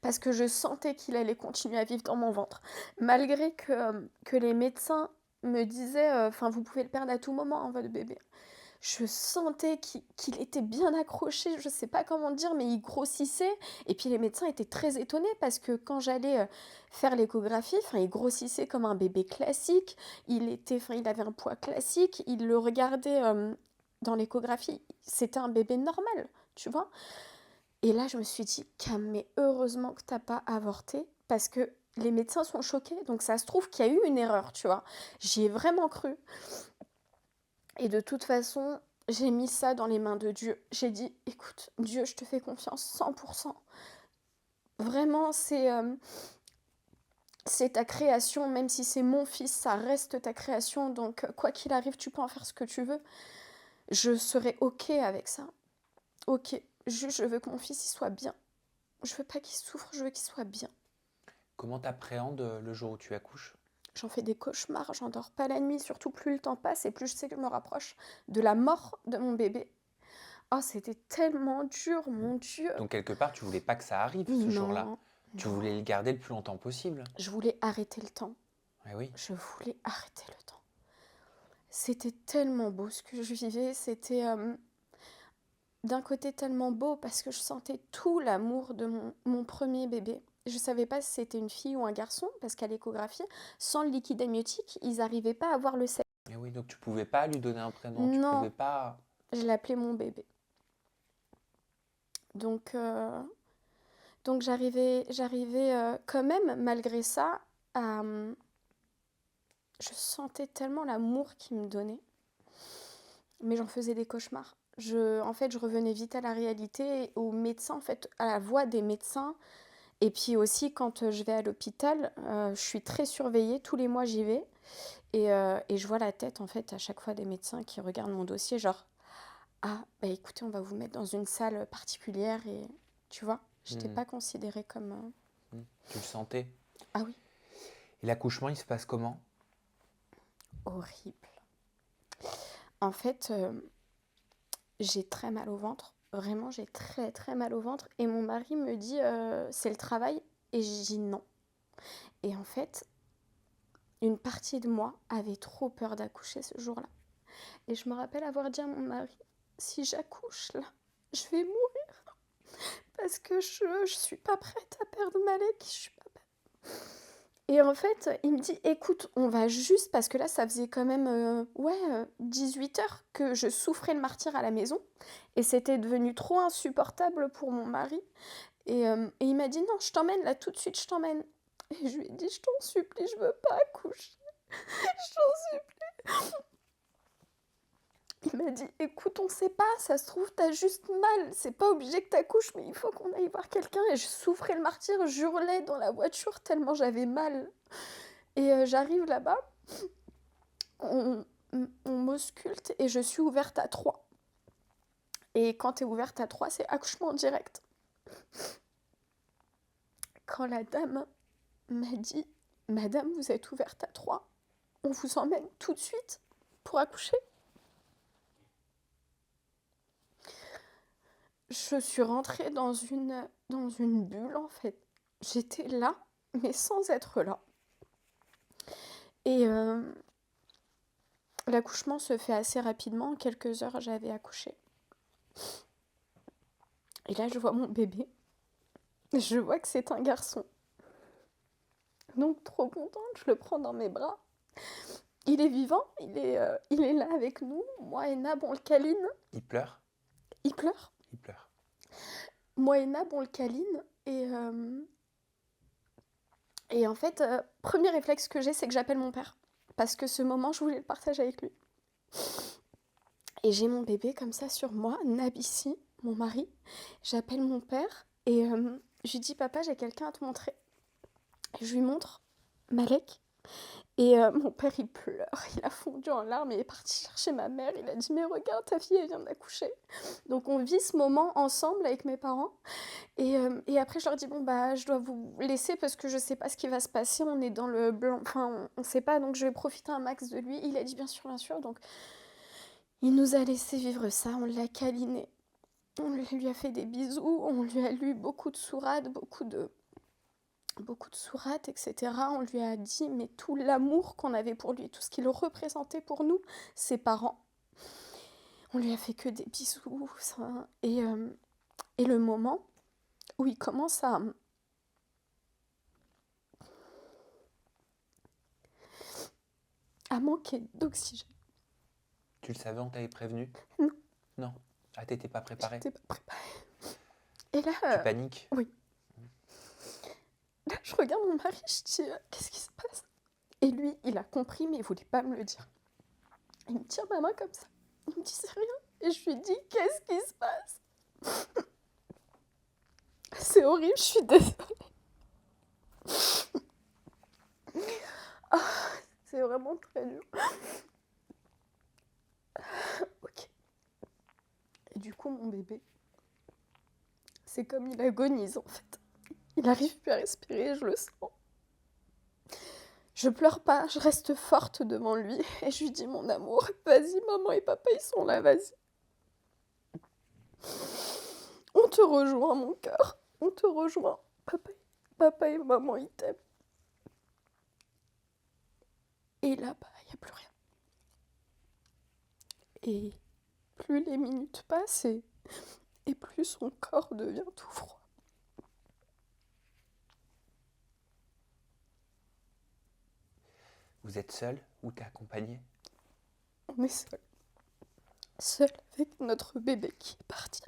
Parce que je sentais qu'il allait continuer à vivre dans mon ventre. Malgré que les médecins me disaient, enfin, vous pouvez le perdre à tout moment, hein, votre bébé. Je sentais qu'il était bien accroché, je sais pas comment dire, mais il grossissait. Et puis les médecins étaient très étonnés parce que quand j'allais faire l'échographie, il grossissait comme un bébé classique. Il avait un poids classique. Ils le regardaient dans l'échographie. C'était un bébé normal, tu vois. Et là, je me suis dit, Cam, mais heureusement que t'as pas avorté, parce que les médecins sont choqués, donc ça se trouve qu'il y a eu une erreur, tu vois. J'y ai vraiment cru. Et de toute façon, j'ai mis ça dans les mains de Dieu. J'ai dit, écoute, Dieu, je te fais confiance 100%. Vraiment, c'est ta création, même si c'est mon fils, ça reste ta création, donc quoi qu'il arrive, tu peux en faire ce que tu veux. Je serai OK avec ça. OK. Juste, je veux que mon fils il soit bien. Je veux pas qu'il souffre, je veux qu'il soit bien. Comment t'appréhendes le jour où tu accouches? J'en fais des cauchemars, j'en dors pas la nuit, surtout plus le temps passe et plus je sais que je me rapproche de la mort de mon bébé. Oh, c'était tellement dur, mon Dieu. Donc quelque part, tu voulais pas que ça arrive ce jour-là. Non, Tu non. voulais le garder le plus longtemps possible. Je voulais arrêter le temps. Eh oui. Je voulais arrêter le temps. C'était tellement beau ce que je vivais. C'était d'un côté tellement beau parce que je sentais tout l'amour de mon premier bébé. Je savais pas si c'était une fille ou un garçon parce qu'à l'échographie, sans le liquide amniotique, ils n'arrivaient pas à voir le sexe. Eh oui, donc tu pouvais pas lui donner un prénom, tu Non, pouvais pas. je l'appelais mon bébé. Donc, j'arrivais quand même, malgré ça, à... Je sentais tellement l'amour qu'il me donnait. Mais j'en faisais des cauchemars. En fait, je revenais vite à la réalité, aux médecins, en fait, à la voix des médecins. Et puis aussi, quand je vais à l'hôpital, je suis très surveillée. Tous les mois, j'y vais. Et je vois la tête, en fait, à chaque fois des médecins qui regardent mon dossier, genre, ah, bah écoutez, on va vous mettre dans une salle particulière. Et tu vois, je n'étais Hmm, pas considérée comme... tu le sentais. Ah oui, Et l'accouchement, il se passe comment? horrible. En fait, j'ai très mal au ventre. Vraiment, j'ai très très mal au ventre. Et mon mari me dit, c'est le travail. Et je dis non. Et en fait, une partie de moi avait trop peur d'accoucher ce jour-là. Et je me rappelle avoir dit à mon mari, si j'accouche là, je vais mourir. Parce que je suis pas prête à perdre Malek. Je suis pas prête. Et en fait, il me dit, écoute, on va juste, parce que là, ça faisait quand même 18 heures que je souffrais le martyre à la maison. Et c'était devenu trop insupportable pour mon mari. Et il m'a dit, non, je t'emmène là, tout de suite, je t'emmène. Et je lui ai dit, je t'en supplie, je veux pas accoucher. Je t'en supplie. Il m'a dit, écoute, on sait pas, ça se trouve, t'as juste mal. C'est pas obligé que t'accouches, mais il faut qu'on aille voir quelqu'un. Et je souffrais le martyre, j'hurlais dans la voiture tellement j'avais mal. Et j'arrive là-bas, on, on m'ausculte et je suis ouverte à 3. Et quand t'es ouverte à 3, c'est accouchement direct. Quand la dame m'a dit, Madame, vous êtes ouverte à 3, on vous emmène tout de suite pour accoucher. Je suis rentrée dans une bulle en fait. J'étais là, mais sans être là. Et l'accouchement se fait assez rapidement. En quelques heures, j'avais accouché. Et là, je vois mon bébé. Je vois que c'est un garçon. Donc, trop contente, je le prends dans mes bras. Il est vivant, il est là avec nous. Moi et Nab, on le câline. Il pleure? Il pleure. Il pleure. Moi et Nab, on le câline. Et en fait, premier réflexe que j'ai, c'est que j'appelle mon père. Parce que ce moment, je voulais le partager avec lui. Et j'ai mon bébé comme ça sur moi, Nab ici, mon mari. J'appelle mon père et je lui dis, papa, j'ai quelqu'un à te montrer. Et je lui montre Malek. Et mon père, il pleure, il a fondu en larmes, il est parti chercher ma mère, il a dit, mais regarde, ta fille, elle vient d'accoucher. Donc on vit ce moment ensemble avec mes parents. Et après, je leur dis, bon, bah, je dois vous laisser parce que je sais pas ce qui va se passer, on est dans le blanc, enfin, on sait pas, donc je vais profiter un max de lui. Il a dit, bien sûr, donc il nous a laissé vivre ça, on l'a câliné. On lui a fait des bisous, on lui a lu beaucoup de sourates, etc. On lui a dit, mais tout l'amour qu'on avait pour lui, tout ce qu'il représentait pour nous, ses parents. On lui a fait que des bisous, ça. Et le moment où il commence à manquer d'oxygène. Tu le savais, on t'avait prévenu? Non. Non. Ah, t'étais pas préparée? J'étais pas préparée. Et là, Tu paniques? oui. Là, je regarde mon mari, je dis, qu'est-ce qui se passe? Et lui, il a compris, mais il voulait pas me le dire. Il me tire ma main comme ça. Il me dit, c'est rien. Et je lui dis, qu'est-ce qui se passe? C'est horrible, je suis désolée. vraiment très dur. Ok. Et du coup, mon bébé, c'est comme il agonise en fait. Il n'arrive plus à respirer, je le sens. Je pleure pas, je reste forte devant lui et je lui dis mon amour, vas-y, maman et papa ils sont là, vas-y. On te rejoint mon cœur, on te rejoint. Papa et maman ils t'aiment. Et là-bas, il n'y a plus rien. Et plus les minutes passent et plus son corps devient tout froid. Vous êtes seul ou t'es accompagné? On est seul. Seul avec notre bébé qui est parti.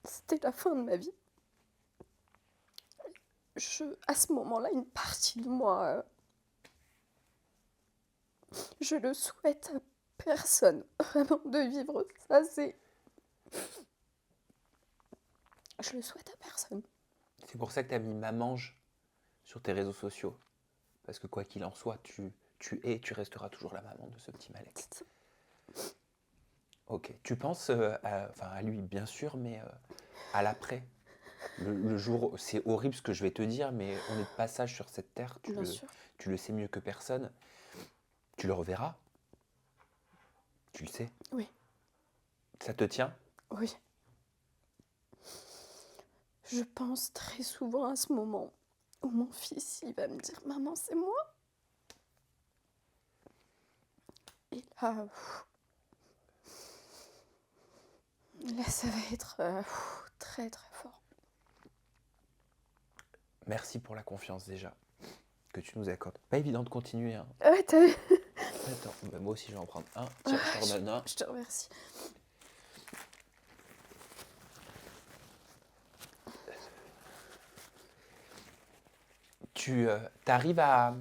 C'était la fin de ma vie. À ce moment-là, une partie de moi, je le souhaite à personne, vraiment, de vivre ça, je le souhaite à personne. C'est pour ça que tu as mis Mamange sur tes réseaux sociaux. Parce que quoi qu'il en soit, tu resteras toujours la maman de ce petit Malek. Ok. Tu penses à lui, bien sûr, mais à l'après. Le jour, c'est horrible ce que je vais te dire, mais on est de passage sur cette terre, Bien sûr. tu le sais mieux que personne. Tu le reverras. Tu le sais. Oui. Ça te tient? Oui. Je pense très souvent à ce moment où mon fils, il va me dire « Maman, c'est moi ?» Et là, ça va être très très fort. Merci pour la confiance déjà que tu nous accordes. Pas évident de continuer. Hein. Ouais, t'as vu ? Attends, bah, moi aussi je vais en prendre un. Tiens, je te redonne un. Je te remercie. Tu arrives à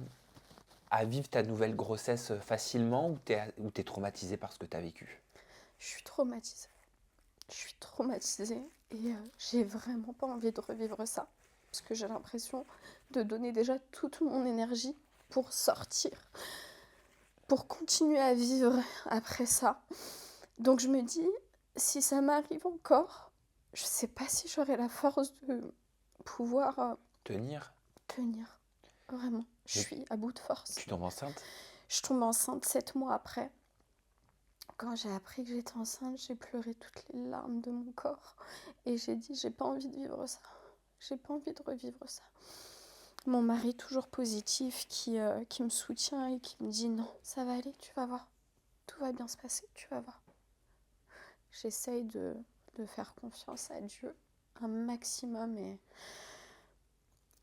vivre ta nouvelle grossesse facilement ou t'es traumatisée par ce que tu as vécu? Je suis traumatisée. Je suis traumatisée et j'ai vraiment pas envie de revivre ça. Parce que j'ai l'impression de donner déjà toute mon énergie pour sortir, pour continuer à vivre après ça. Donc je me dis, si ça m'arrive encore, je sais pas si j'aurai la force de pouvoir Tenir? tenir. Vraiment, je Mais suis à bout de force. tu tombes enceinte? Je tombe enceinte 7 mois après. Quand j'ai appris que j'étais enceinte, j'ai pleuré toutes les larmes de mon corps. Et j'ai dit, j'ai pas envie de vivre ça. J'ai pas envie de revivre ça. Mon mari, toujours positif, qui me soutient et qui me dit, non, ça va aller, tu vas voir. Tout va bien se passer, tu vas voir. J'essaye de faire confiance à Dieu un maximum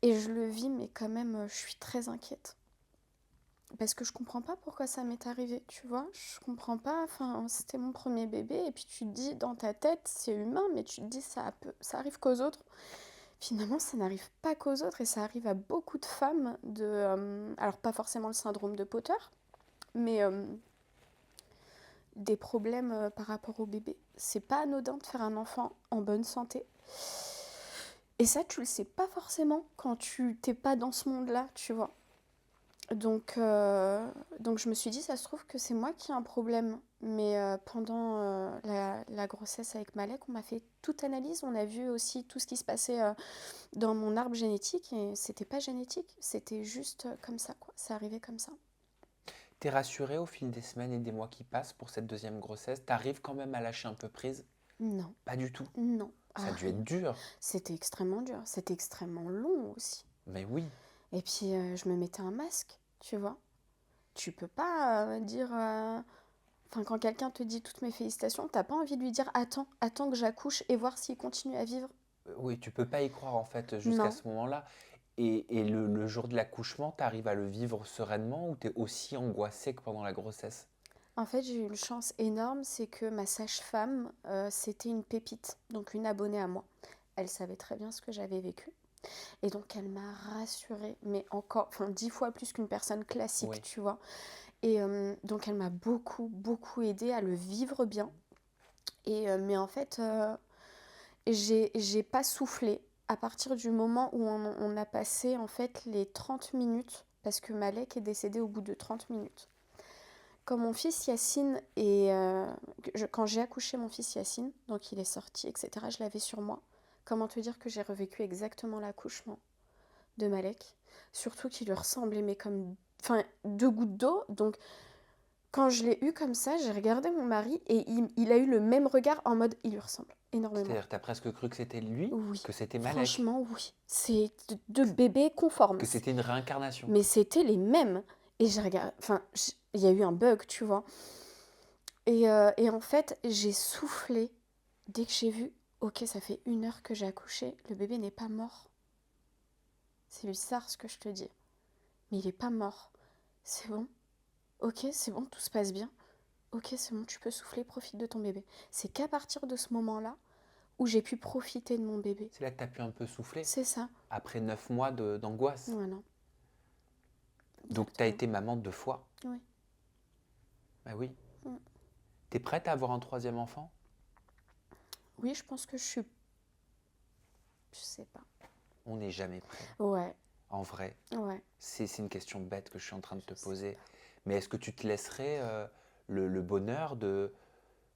et je le vis, mais quand même, je suis très inquiète. Parce que je comprends pas pourquoi ça m'est arrivé, tu vois. Je comprends pas, enfin, c'était mon premier bébé, et puis tu te dis, dans ta tête, c'est humain, mais tu te dis, ça arrive qu'aux autres. Finalement, ça n'arrive pas qu'aux autres, et ça arrive à beaucoup de femmes alors pas forcément le syndrome de Potter, mais des problèmes par rapport au bébé. C'est pas anodin de faire un enfant en bonne santé. Et ça, tu le sais pas forcément quand tu t'es pas dans ce monde-là, tu vois. Donc je me suis dit, ça se trouve que c'est moi qui ai un problème. Mais pendant la grossesse avec Malek, on m'a fait toute analyse. On a vu aussi tout ce qui se passait dans mon arbre génétique. Et c'était pas génétique, c'était juste comme ça, quoi. Ça arrivait comme ça. T'es rassurée au fil des semaines et des mois qui passent pour cette deuxième grossesse? T'arrives quand même à lâcher un peu prise? Non, Pas du tout. non. Ça a dû être dur. C'était extrêmement dur. C'était extrêmement long aussi. Mais oui. Et puis, je me mettais un masque, tu vois. Tu peux pas dire... Enfin, quand quelqu'un te dit toutes mes félicitations, t'as pas envie de lui dire attends que j'accouche et voir s'il continue à vivre. Oui, tu peux pas y croire en fait jusqu'à Non. ce moment-là. Et le jour de l'accouchement, t'arrives à le vivre sereinement ou t'es aussi angoissée que pendant la grossesse? En fait, j'ai eu une chance énorme, c'est que ma sage-femme, c'était une pépite, donc une abonnée à moi. Elle savait très bien ce que j'avais vécu. Et donc, elle m'a rassurée, mais encore, enfin, 10 fois plus qu'une personne classique, Oui. tu vois. Et donc, elle m'a beaucoup, beaucoup aidée à le vivre bien. Mais en fait, j'ai pas soufflé à partir du moment où on a passé en fait les 30 minutes, parce que Malek est décédé au bout de 30 minutes. Quand mon fils Yacine quand j'ai accouché mon fils Yacine, donc il est sorti, etc., je l'avais sur moi. Comment te dire que j'ai revécu exactement l'accouchement de Malek? Surtout qu'il lui ressemblait, mais comme... Enfin, 2 gouttes d'eau. Donc, quand je l'ai eu comme ça, j'ai regardé mon mari et il a eu le même regard en mode, il lui ressemble énormément. C'est-à-dire, t'as presque cru que c'était lui, Oui, que c'était Malek, franchement, oui. C'est deux bébés conformes. que c'était une réincarnation. Mais c'était les mêmes. Et j'ai regardé... Enfin, il y a eu un bug, tu vois. Et en fait, j'ai soufflé dès que j'ai vu, ok, ça fait 1 heure que j'ai accouché, le bébé n'est pas mort. C'est bizarre ce que je te dis. Mais il est pas mort. C'est bon. Ok, c'est bon, tout se passe bien. Ok, c'est bon, tu peux souffler, profite de ton bébé. C'est qu'à partir de ce moment-là où j'ai pu profiter de mon bébé. C'est là que t'as pu un peu souffler, C'est ça. après 9 mois d'angoisse. Voilà. Donc t'as été maman 2 fois. Oui. Bah oui. Mm. T'es prête à avoir un 3e enfant? Oui, je pense que je suis... Je sais pas. On n'est jamais prêt, Ouais, en vrai. ouais. C'est une question bête que je suis en train de te Je sais poser. Mais est-ce que tu te laisserais le bonheur de,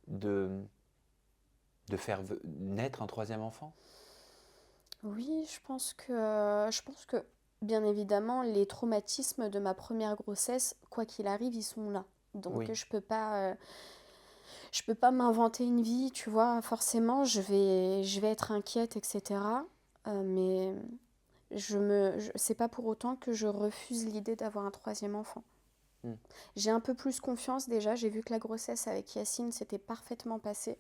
de faire naître un 3e enfant? Oui, je pense que, bien évidemment, les traumatismes de ma première grossesse, quoi qu'il arrive, ils sont là. Donc Oui. je peux pas m'inventer une vie, tu vois. Forcément, je vais être inquiète, etc. Mais c'est pas pour autant que je refuse l'idée d'avoir un 3e enfant. Mm. J'ai un peu plus confiance déjà. J'ai vu que la grossesse avec Yacine s'était parfaitement passée.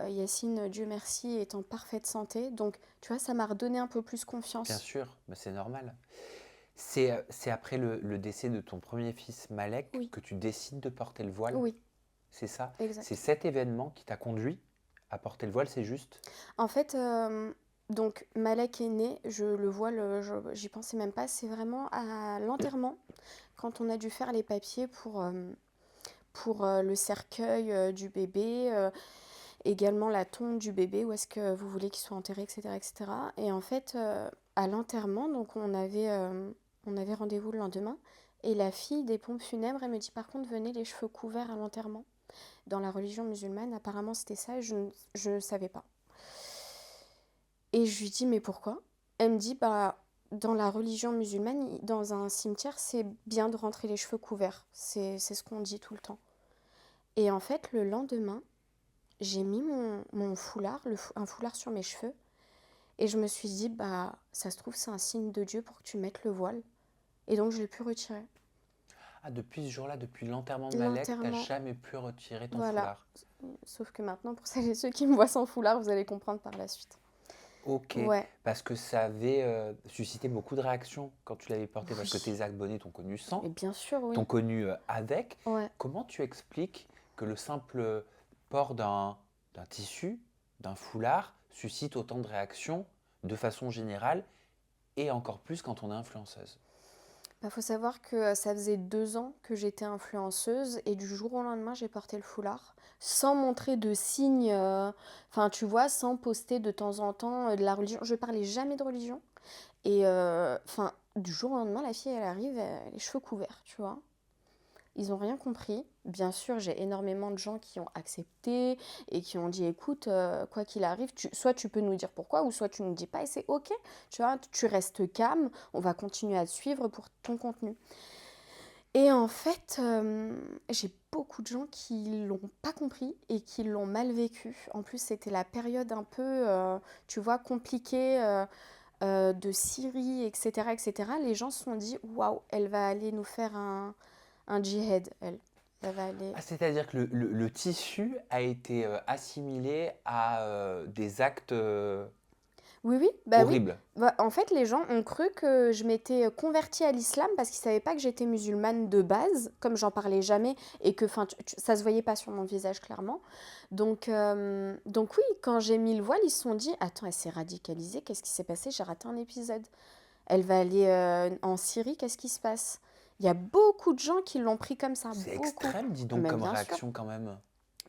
Yacine, Dieu merci, est en parfaite santé. Donc, tu vois, ça m'a redonné un peu plus confiance. Bien sûr, mais c'est normal. C'est après le décès de ton premier fils Malek Oui. que tu décides de porter le voile? Oui, C'est ça? exact. C'est cet événement qui t'a conduit à porter le voile, c'est juste? En fait, donc Malek est né, je le vois, j'y pensais même pas. C'est vraiment à l'enterrement, quand on a dû faire les papiers pour le cercueil du bébé, également la tombe du bébé, où est-ce que vous voulez qu'il soit enterré, etc., etc. Et en fait, à l'enterrement, donc on avait rendez-vous le lendemain, et la fille des pompes funèbres, elle me dit par contre, venez les cheveux couverts à l'enterrement. Dans la religion musulmane, apparemment c'était ça, et je ne savais pas. Et je lui dis, mais pourquoi? Elle me dit, bah, dans la religion musulmane, dans un cimetière, c'est bien de rentrer les cheveux couverts. C'est ce qu'on dit tout le temps. Et en fait, le lendemain, j'ai mis mon foulard, un foulard sur mes cheveux, et je me suis dit, bah, ça se trouve, c'est un signe de Dieu pour que tu mettes le voile. Et donc, je l'ai pu retirer. Ah, depuis ce jour-là, depuis l'enterrement de Malek, t'as L'enterrement, jamais pu retirer ton voilà. foulard? Sauf que maintenant, pour celles et ceux qui me voient sans foulard, vous allez comprendre par la suite. Ok, Ouais, parce que ça avait suscité beaucoup de réactions quand tu l'avais porté, parce que oui. tes abonnés t'ont connu sans, Et bien sûr, t'ont oui. connu avec. Ouais. Comment tu expliques que le simple port d'un tissu, d'un foulard, suscite autant de réactions de façon générale, et encore plus quand on est influenceuse? Bah, faut savoir que ça faisait 2 ans que j'étais influenceuse et du jour au lendemain, j'ai porté le foulard sans montrer de signes, enfin, tu vois, sans poster de temps en temps de la religion. Je parlais jamais de religion. Et enfin, du jour au lendemain, la fille, elle arrive, les cheveux couverts, tu vois. Ils n'ont rien compris. Bien sûr, j'ai énormément de gens qui ont accepté et qui ont dit, écoute, quoi qu'il arrive, soit tu peux nous dire pourquoi, ou soit tu ne nous dis pas et c'est ok. Tu vois, tu restes calme, on va continuer à te suivre pour ton contenu. Et en fait, j'ai beaucoup de gens qui l'ont pas compris et qui l'ont mal vécu. En plus, c'était la période un peu, tu vois, compliquée de Syrie, etc., etc. Les gens se sont dit, waouh, elle va aller nous faire un djihad, elle. Elle va aller... Ah, c'est-à-dire que le tissu a été assimilé à des actes Oui, oui, bah oui. horribles. Bah, en fait, les gens ont cru que je m'étais convertie à l'islam parce qu'ils savaient pas que j'étais musulmane de base, comme j'en parlais jamais et que ça se voyait pas sur mon visage clairement. Donc oui, quand j'ai mis le voile, ils se sont dit, attends, elle s'est radicalisée, qu'est-ce qui s'est passé? J'ai raté un épisode. Elle va aller en Syrie, qu'est-ce qui se passe? Il y a beaucoup de gens qui l'ont pris comme ça, C'est beaucoup. extrême, dis donc, Mais comme bien sûr, réaction quand même.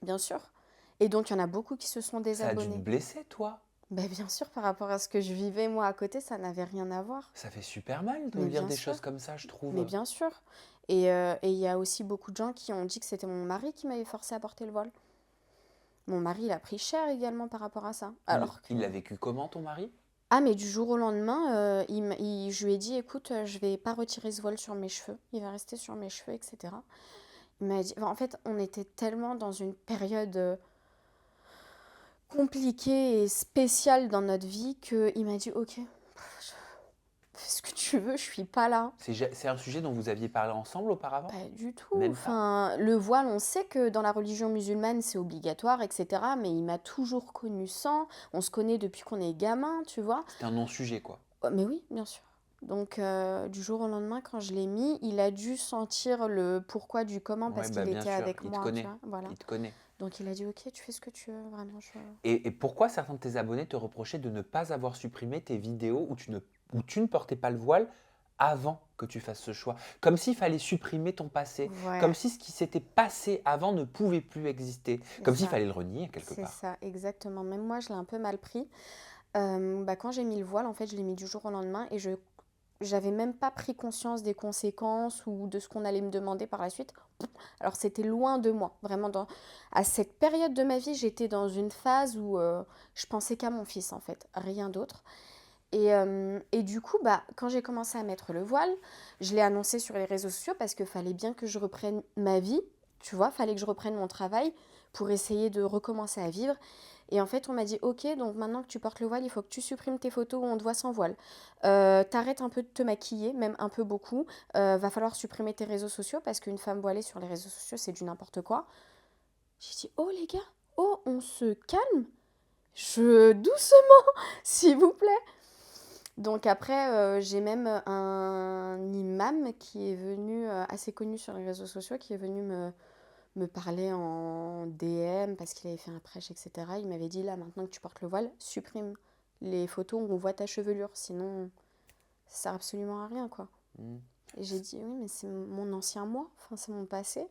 bien sûr. Et donc, il y en a beaucoup qui se sont Ça a dû te désabonnés. blesser, toi? Bah, bien sûr, par rapport à ce que je vivais moi à côté, ça n'avait rien à voir. Ça fait super mal de Mais lire bien des sûr, choses comme ça, je mais trouve. bien sûr. Et il y a aussi beaucoup de gens qui ont dit que c'était mon mari qui m'avait forcé à porter le voile. Mon mari, il a pris cher également par rapport à ça. Il, Alors que... il l'a vécu comment, ton mari? Ah, mais du jour au lendemain, je lui ai dit, écoute, je vais pas retirer ce voile sur mes cheveux. Il va rester sur mes cheveux, etc. Il m'a dit... enfin, en fait, on était tellement dans une période compliquée et spéciale dans notre vie qu'il m'a dit, ok, fais ce que tu veux, je suis pas là. C'est un sujet dont vous aviez parlé ensemble auparavant? Pas du tout. Même pas? Enfin, le voile, on sait que dans la religion musulmane, c'est obligatoire, etc. Mais il m'a toujours connu sans. On se connaît depuis qu'on est gamin, tu vois. C'était un non-sujet, quoi. Mais oui, bien sûr. Donc, du jour au lendemain, quand je l'ai mis, il a dû sentir le pourquoi du comment Ouais, parce bah qu'il bien était sûr, avec il te moi, tu connaît. vois. Voilà. Il te connaît. Donc, il a dit, ok, tu fais ce que tu veux, vraiment. Et pourquoi certains de tes abonnés te reprochaient de ne pas avoir supprimé tes vidéos où tu ne portais pas le voile avant que tu fasses ce choix? Comme s'il fallait supprimer ton passé. Comme Ouais, si ce qui s'était passé avant ne pouvait plus exister. c'est Comme s'il ça. fallait le renier quelque C'est part. ça, exactement. Même moi, je l'ai un peu mal pris. Bah, quand j'ai mis le voile, en fait, je l'ai mis du jour au lendemain et j'avais même pas pris conscience des conséquences ou de ce qu'on allait me demander par la suite. Alors c'était loin de moi, vraiment à cette période de ma vie, j'étais dans une phase où je pensais qu'à mon fils en fait, rien d'autre. Et du coup, bah, quand j'ai commencé à mettre le voile, je l'ai annoncé sur les réseaux sociaux parce qu'il fallait bien que je reprenne ma vie, tu vois, fallait que je reprenne mon travail pour essayer de recommencer à vivre. Et en fait, on m'a dit, ok, donc maintenant que tu portes le voile, il faut que tu supprimes tes photos où on te voit sans voile. T'arrêtes un peu de te maquiller, même un peu beaucoup. Va falloir supprimer tes réseaux sociaux parce qu'une femme voilée sur les réseaux sociaux, c'est du n'importe quoi. J'ai dit, oh les gars, oh, on se calme. Doucement, s'il vous plaît. Donc après, j'ai même un imam qui est venu, assez connu sur les réseaux sociaux, qui est venu me parler en DM parce qu'il avait fait un prêche, etc. Il m'avait dit, là, maintenant que tu portes le voile, supprime les photos où on voit ta chevelure, sinon ça sert absolument à rien, quoi. Hmm. Et j'ai dit, oui, mais c'est mon ancien moi, enfin, c'est mon passé.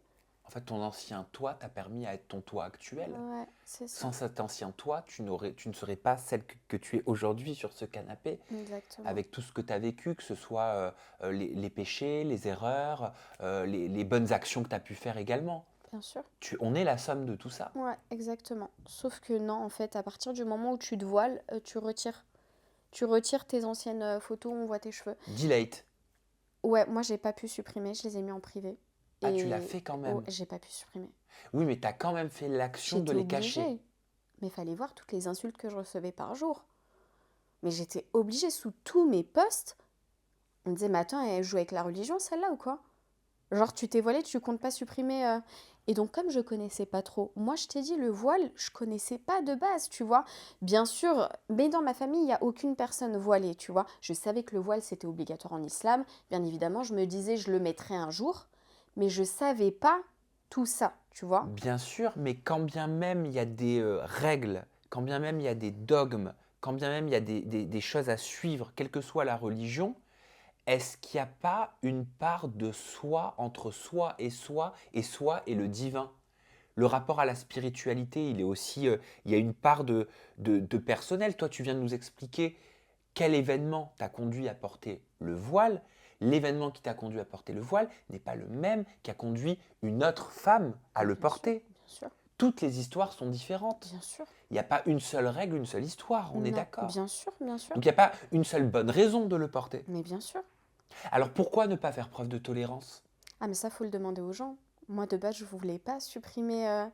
En fait, ton ancien toi t'a permis à être ton toi actuel. Ouais, c'est Sans ça, cet ancien toi, tu ne serais pas celle que tu es aujourd'hui sur ce canapé, exactement. avec tout ce que tu as vécu, que ce soit les péchés, les erreurs, les bonnes actions que tu as pu faire également. Bien sûr. On est la somme de tout ça. Ouais, exactement. Sauf que non, en fait, à partir du moment où tu te voiles, tu retires. Tu retires tes anciennes photos où on voit tes cheveux. Delete. Ouais, moi j'ai pas pu supprimer, je les ai mis en privé. Ah, tu l'as Et fait quand oh, même. j'ai pas pu supprimer. Oui, mais tu as quand même fait l'action de J'étais les cacher. obligée. Mais fallait voir toutes les insultes que je recevais par jour. Mais j'étais obligée sous tous mes posts. On me disait, mais attends, elle joue avec la religion celle-là ou quoi? Genre, tu t'es voilée, tu comptes pas supprimer. Et donc, comme je connaissais pas trop, moi je t'ai dit, le voile, je connaissais pas de base, tu vois. Bien sûr, mais dans ma famille, il n'y a aucune personne voilée, tu vois. Je savais que le voile, c'était obligatoire en islam. Bien évidemment, je me disais, je le mettrai un jour. Mais je savais pas tout ça, tu vois. Bien sûr, mais quand bien même il y a des règles, quand bien même il y a des dogmes, quand bien même il y a des choses à suivre, quelle que soit la religion, est-ce qu'il n'y a pas une part de soi entre soi et le divin? Le rapport à la spiritualité, il est aussi, il y a une part de personnel. Toi, tu viens de nous expliquer quel événement t'a conduit à porter le voile. L'événement qui t'a conduit à porter le voile n'est pas le même qui a conduit une autre femme à le Bien sûr, porter. bien sûr, Toutes les histoires sont différentes. bien sûr. Il n'y a pas une seule règle, une seule histoire, on est Non, d'accord. bien sûr, bien sûr. Donc il n'y a pas une seule bonne raison de le porter. Mais bien sûr. Alors pourquoi ne pas faire preuve de tolérance? Ah, mais ça, faut le demander aux gens. Moi, de base, je voulais pas supprimer.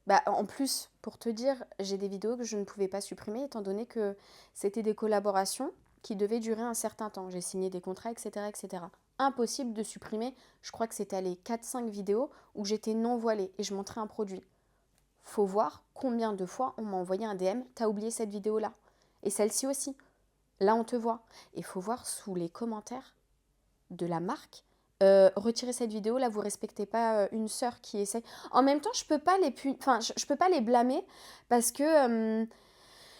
Bah, en plus, pour te dire, j'ai des vidéos que je ne pouvais pas supprimer étant donné que c'était des collaborations qui devaient durer un certain temps. J'ai signé des contrats, etc., etc. Impossible de supprimer. Je crois que c'était les 4-5 vidéos où j'étais non voilée et je montrais un produit. Faut voir combien de fois on m'a envoyé un DM. T'as oublié cette vidéo-là. Et celle-ci aussi. Là, on te voit. Et faut voir sous les commentaires de la marque. Retirez cette vidéo, là vous respectez pas une sœur qui essaie. En même temps, je peux pas les blâmer parce que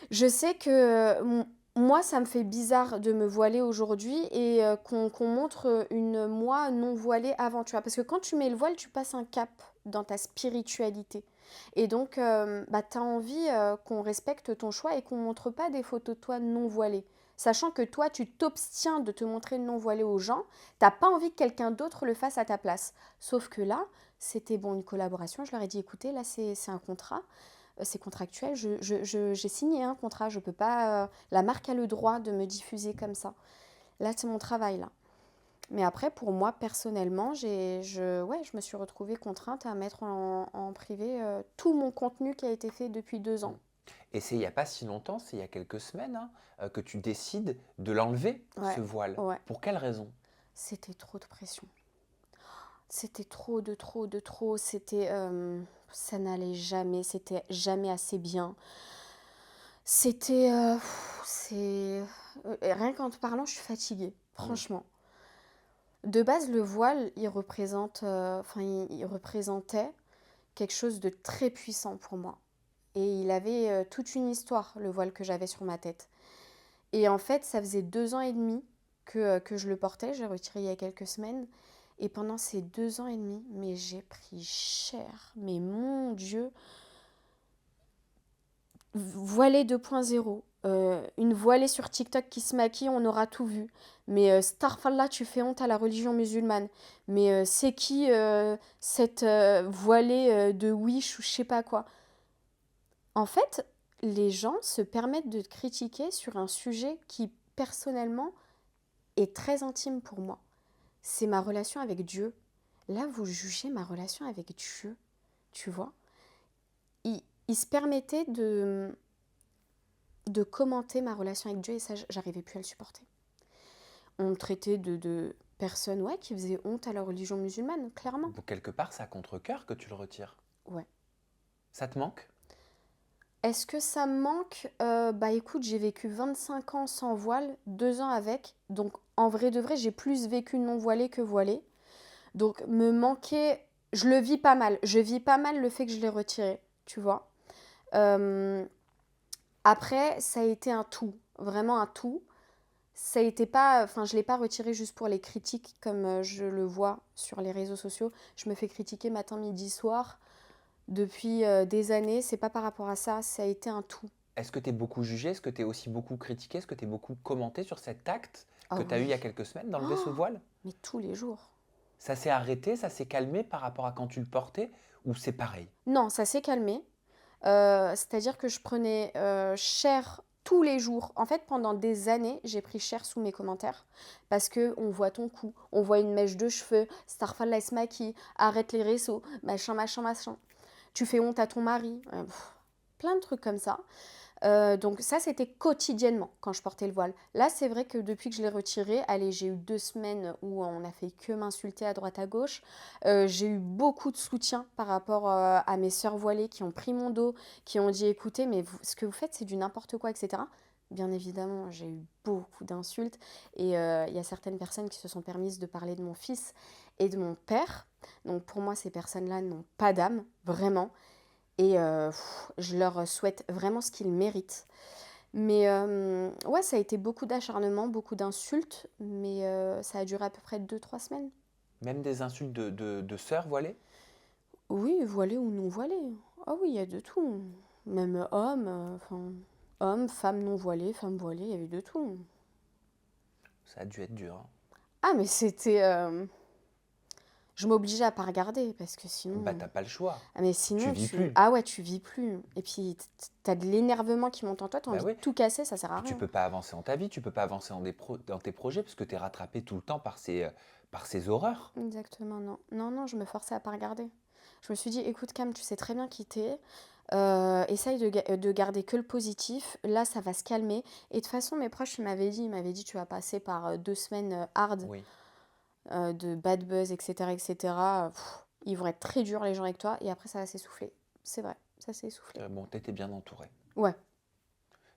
je sais que moi ça me fait bizarre de me voiler aujourd'hui et qu'on montre moi non voilée avant, tu vois. Parce que quand tu mets le voile, tu passes un cap dans ta spiritualité. Et donc, bah, tu as envie qu'on respecte ton choix et qu'on ne montre pas des photos de toi non voilées. Sachant que toi, tu t'obstiens de te montrer non voilée aux gens, t'as pas envie que quelqu'un d'autre le fasse à ta place. Sauf que là, c'était bon une collaboration. Je leur ai dit, écoutez, là, c'est un contrat, c'est contractuel. J'ai signé un contrat. Je peux pas. La marque a le droit de me diffuser comme ça. Là, c'est mon travail, là. Mais après, pour moi, personnellement, ouais, je me suis retrouvée contrainte à mettre en privé tout mon contenu qui a été fait depuis 2 ans. Et c'est il n'y a pas si longtemps, c'est il y a quelques semaines, hein, que tu décides de l'enlever, Ouais, ce voile. ouais. Pour quelle raison? C'était trop de pression. C'était trop de trop de trop. Ça n'allait jamais. C'était jamais assez bien. C'était, rien qu'en te parlant, je suis fatiguée. Mm. Franchement. De base, le voile, il représentait quelque chose de très puissant pour moi. Et il avait toute une histoire, le voile que j'avais sur ma tête. Et en fait, ça faisait 2 ans et demi que je le portais. J'ai retiré il y a quelques semaines. Et pendant ces 2 ans et demi, mais j'ai pris cher. Mais mon Dieu, voilée 2.0. Une voilée sur TikTok qui se maquille, on aura tout vu. Mais Starfallah, tu fais honte à la religion musulmane. Mais c'est qui cette voilée de Wish ou je sais pas quoi. En fait, les gens se permettent de te critiquer sur un sujet qui, personnellement, est très intime pour moi. C'est ma relation avec Dieu. Là, vous jugez ma relation avec Dieu, tu vois. Il se permettait de commenter ma relation avec Dieu et ça, j'arrivais plus à le supporter. On me traitait de personnes ouais, qui faisaient honte à la religion musulmane, clairement. Donc, quelque part, c'est à contre-cœur que tu le retires. Ouais. Ça te manque? Est-ce que ça me manque Bah écoute, j'ai vécu 25 ans sans voile, 2 ans avec. Donc en vrai de vrai, j'ai plus vécu non voilé que voilé. Donc me manquer, je le vis pas mal. Je vis pas mal le fait que je l'ai retiré, tu vois. Euh, Après, ça a été un tout, vraiment un tout. Ça a été pas, enfin, je l'ai pas retiré juste pour les critiques comme je le vois sur les réseaux sociaux. Je me fais critiquer matin, midi, soir depuis des années. C'est pas par rapport à ça. Ça a été un tout. Est-ce que tu es beaucoup jugé? Est-ce que tu es aussi beaucoup critiqué? Est-ce que tu es beaucoup commenté sur cet acte Ah que tu as eu il y a oui, quelques semaines d'enlever ce voile? mais tous les jours. Ça s'est arrêté? Ça s'est calmé par rapport à quand tu le portais? Ou c'est pareil? Non, ça s'est calmé. C'est-à-dire que je prenais cher tous les jours. En fait, pendant des années, j'ai pris cher sous mes commentaires parce que on voit ton cou, on voit une mèche de cheveux, Starfall se maquille, arrête les réseaux, machin, machin, machin. Tu fais honte à ton mari, plein de trucs comme ça. Donc ça, c'était quotidiennement quand je portais le voile. Là, c'est vrai que depuis que je l'ai retiré, allez, j'ai eu 2 semaines où on a fait que m'insulter à droite à gauche. J'ai eu beaucoup de soutien par rapport à mes sœurs voilées qui ont pris mon dos, qui ont dit écoutez, mais ce que vous faites, c'est du n'importe quoi, etc. Bien évidemment, j'ai eu beaucoup d'insultes et il y a certaines personnes qui se sont permises de parler de mon fils et de mon père. Donc pour moi, ces personnes-là n'ont pas d'âme, vraiment. Et je leur souhaite vraiment ce qu'ils méritent. Mais ouais, ça a été beaucoup d'acharnement, beaucoup d'insultes, mais ça a duré à peu près 2, 3 semaines. Même des insultes de sœurs voilées? Oui, voilé ou non voilé. Ah oui, il y a de tout. Même hommes, hommes, femmes non voilées, femmes voilées, il y avait de tout. Ça a dû être dur, hein. Ah, mais c'était. Je m'obligeais à pas regarder parce que Bah, sinon. t'as pas le choix. Ah, mais Tu sinon, vis tu. plus. Ah ouais, tu vis plus. Et puis, t'as de l'énervement qui monte en toi, t'as Bah envie de oui. tout casser, ça sert à Puis tu rien. peux pas avancer dans ta vie, tu peux pas avancer dans tes projets parce que tu es rattrapé tout le temps par ces horreurs. Exactement, non. Non, non, je me forçais à pas regarder. Je me suis dit, écoute Cam, tu sais très bien quitter. Essaye de garder que le positif. Là, ça va se calmer. Et de toute façon, mes proches ils m'avaient dit, tu vas passer par 2 semaines hard, Oui. de bad buzz, etc., etc. Ils vont être très durs, les gens avec toi. Et après, ça va s'essouffler. C'est vrai, ça s'est essoufflé. Bon, t'étais bien entouré. Ouais,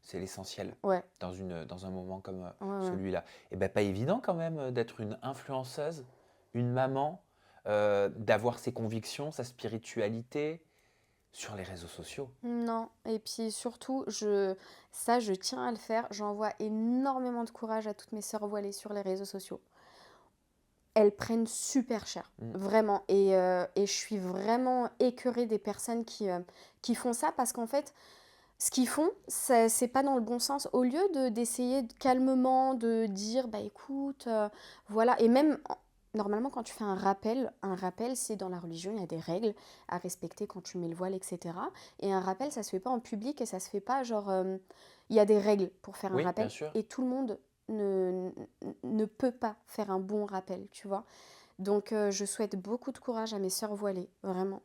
C'est l'essentiel ouais, dans un moment comme ouais, ouais. celui-là. Et ben pas évident quand même d'être une influenceuse, une maman, d'avoir ses convictions, sa spiritualité sur les réseaux sociaux. Non, et puis surtout, je tiens à le faire. J'envoie énormément de courage à toutes mes sœurs voilées sur les réseaux sociaux. elles prennent super cher, vraiment. Et je suis vraiment écœurée des personnes qui font ça parce qu'en fait, ce qu'ils font, c'est pas dans le bon sens. Au lieu d'essayer calmement de dire, bah écoute, voilà. Et même, normalement, quand tu fais un rappel, c'est dans la religion, il y a des règles à respecter quand tu mets le voile, etc. Et un rappel, ça se fait pas en public et ça se fait pas genre. Il y a des règles pour faire un Oui, bien rappel sûr. et tout le monde ne peut pas faire un bon rappel, tu vois. Donc, je souhaite beaucoup de courage à mes sœurs voilées, vraiment.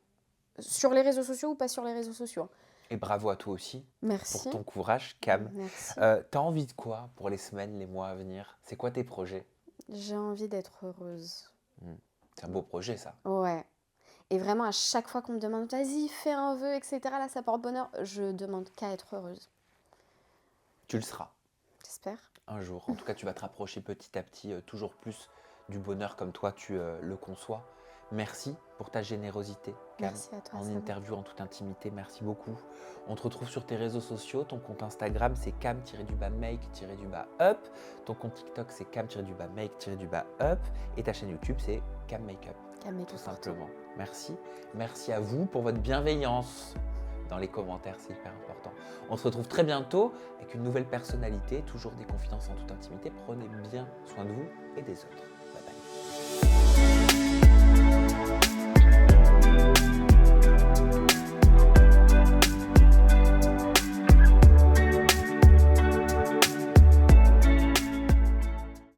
Sur les réseaux sociaux ou pas sur les réseaux sociaux. Et bravo à toi aussi pour Merci. ton courage, Cam. Merci. T'as envie de quoi pour les semaines, les mois à venir? C'est quoi tes projets? J'ai envie d'être heureuse. C'est un beau projet, ça. Ouais. Et vraiment, à chaque fois qu'on me demande, vas-y, fais un vœu, etc., là, ça porte bonheur, je demande qu'à être heureuse. Tu le seras J'espère. un jour. En tout cas, tu vas te rapprocher petit à petit, toujours plus du bonheur comme toi, tu le conçois. Merci pour ta générosité, Cam. Merci à toi, En Sam. interview, en toute intimité, merci beaucoup. On te retrouve sur tes réseaux sociaux. Ton compte Instagram, c'est cam-make-up. Ton compte TikTok, c'est cam-make-up. Et ta chaîne YouTube, c'est Cam Makeup. Calmez Tout tout partout. simplement. Merci. Merci à vous pour votre bienveillance. Dans les commentaires, c'est hyper important. On se retrouve très bientôt avec une nouvelle personnalité, toujours des confidences en toute intimité. Prenez bien soin de vous et des autres. Bye bye.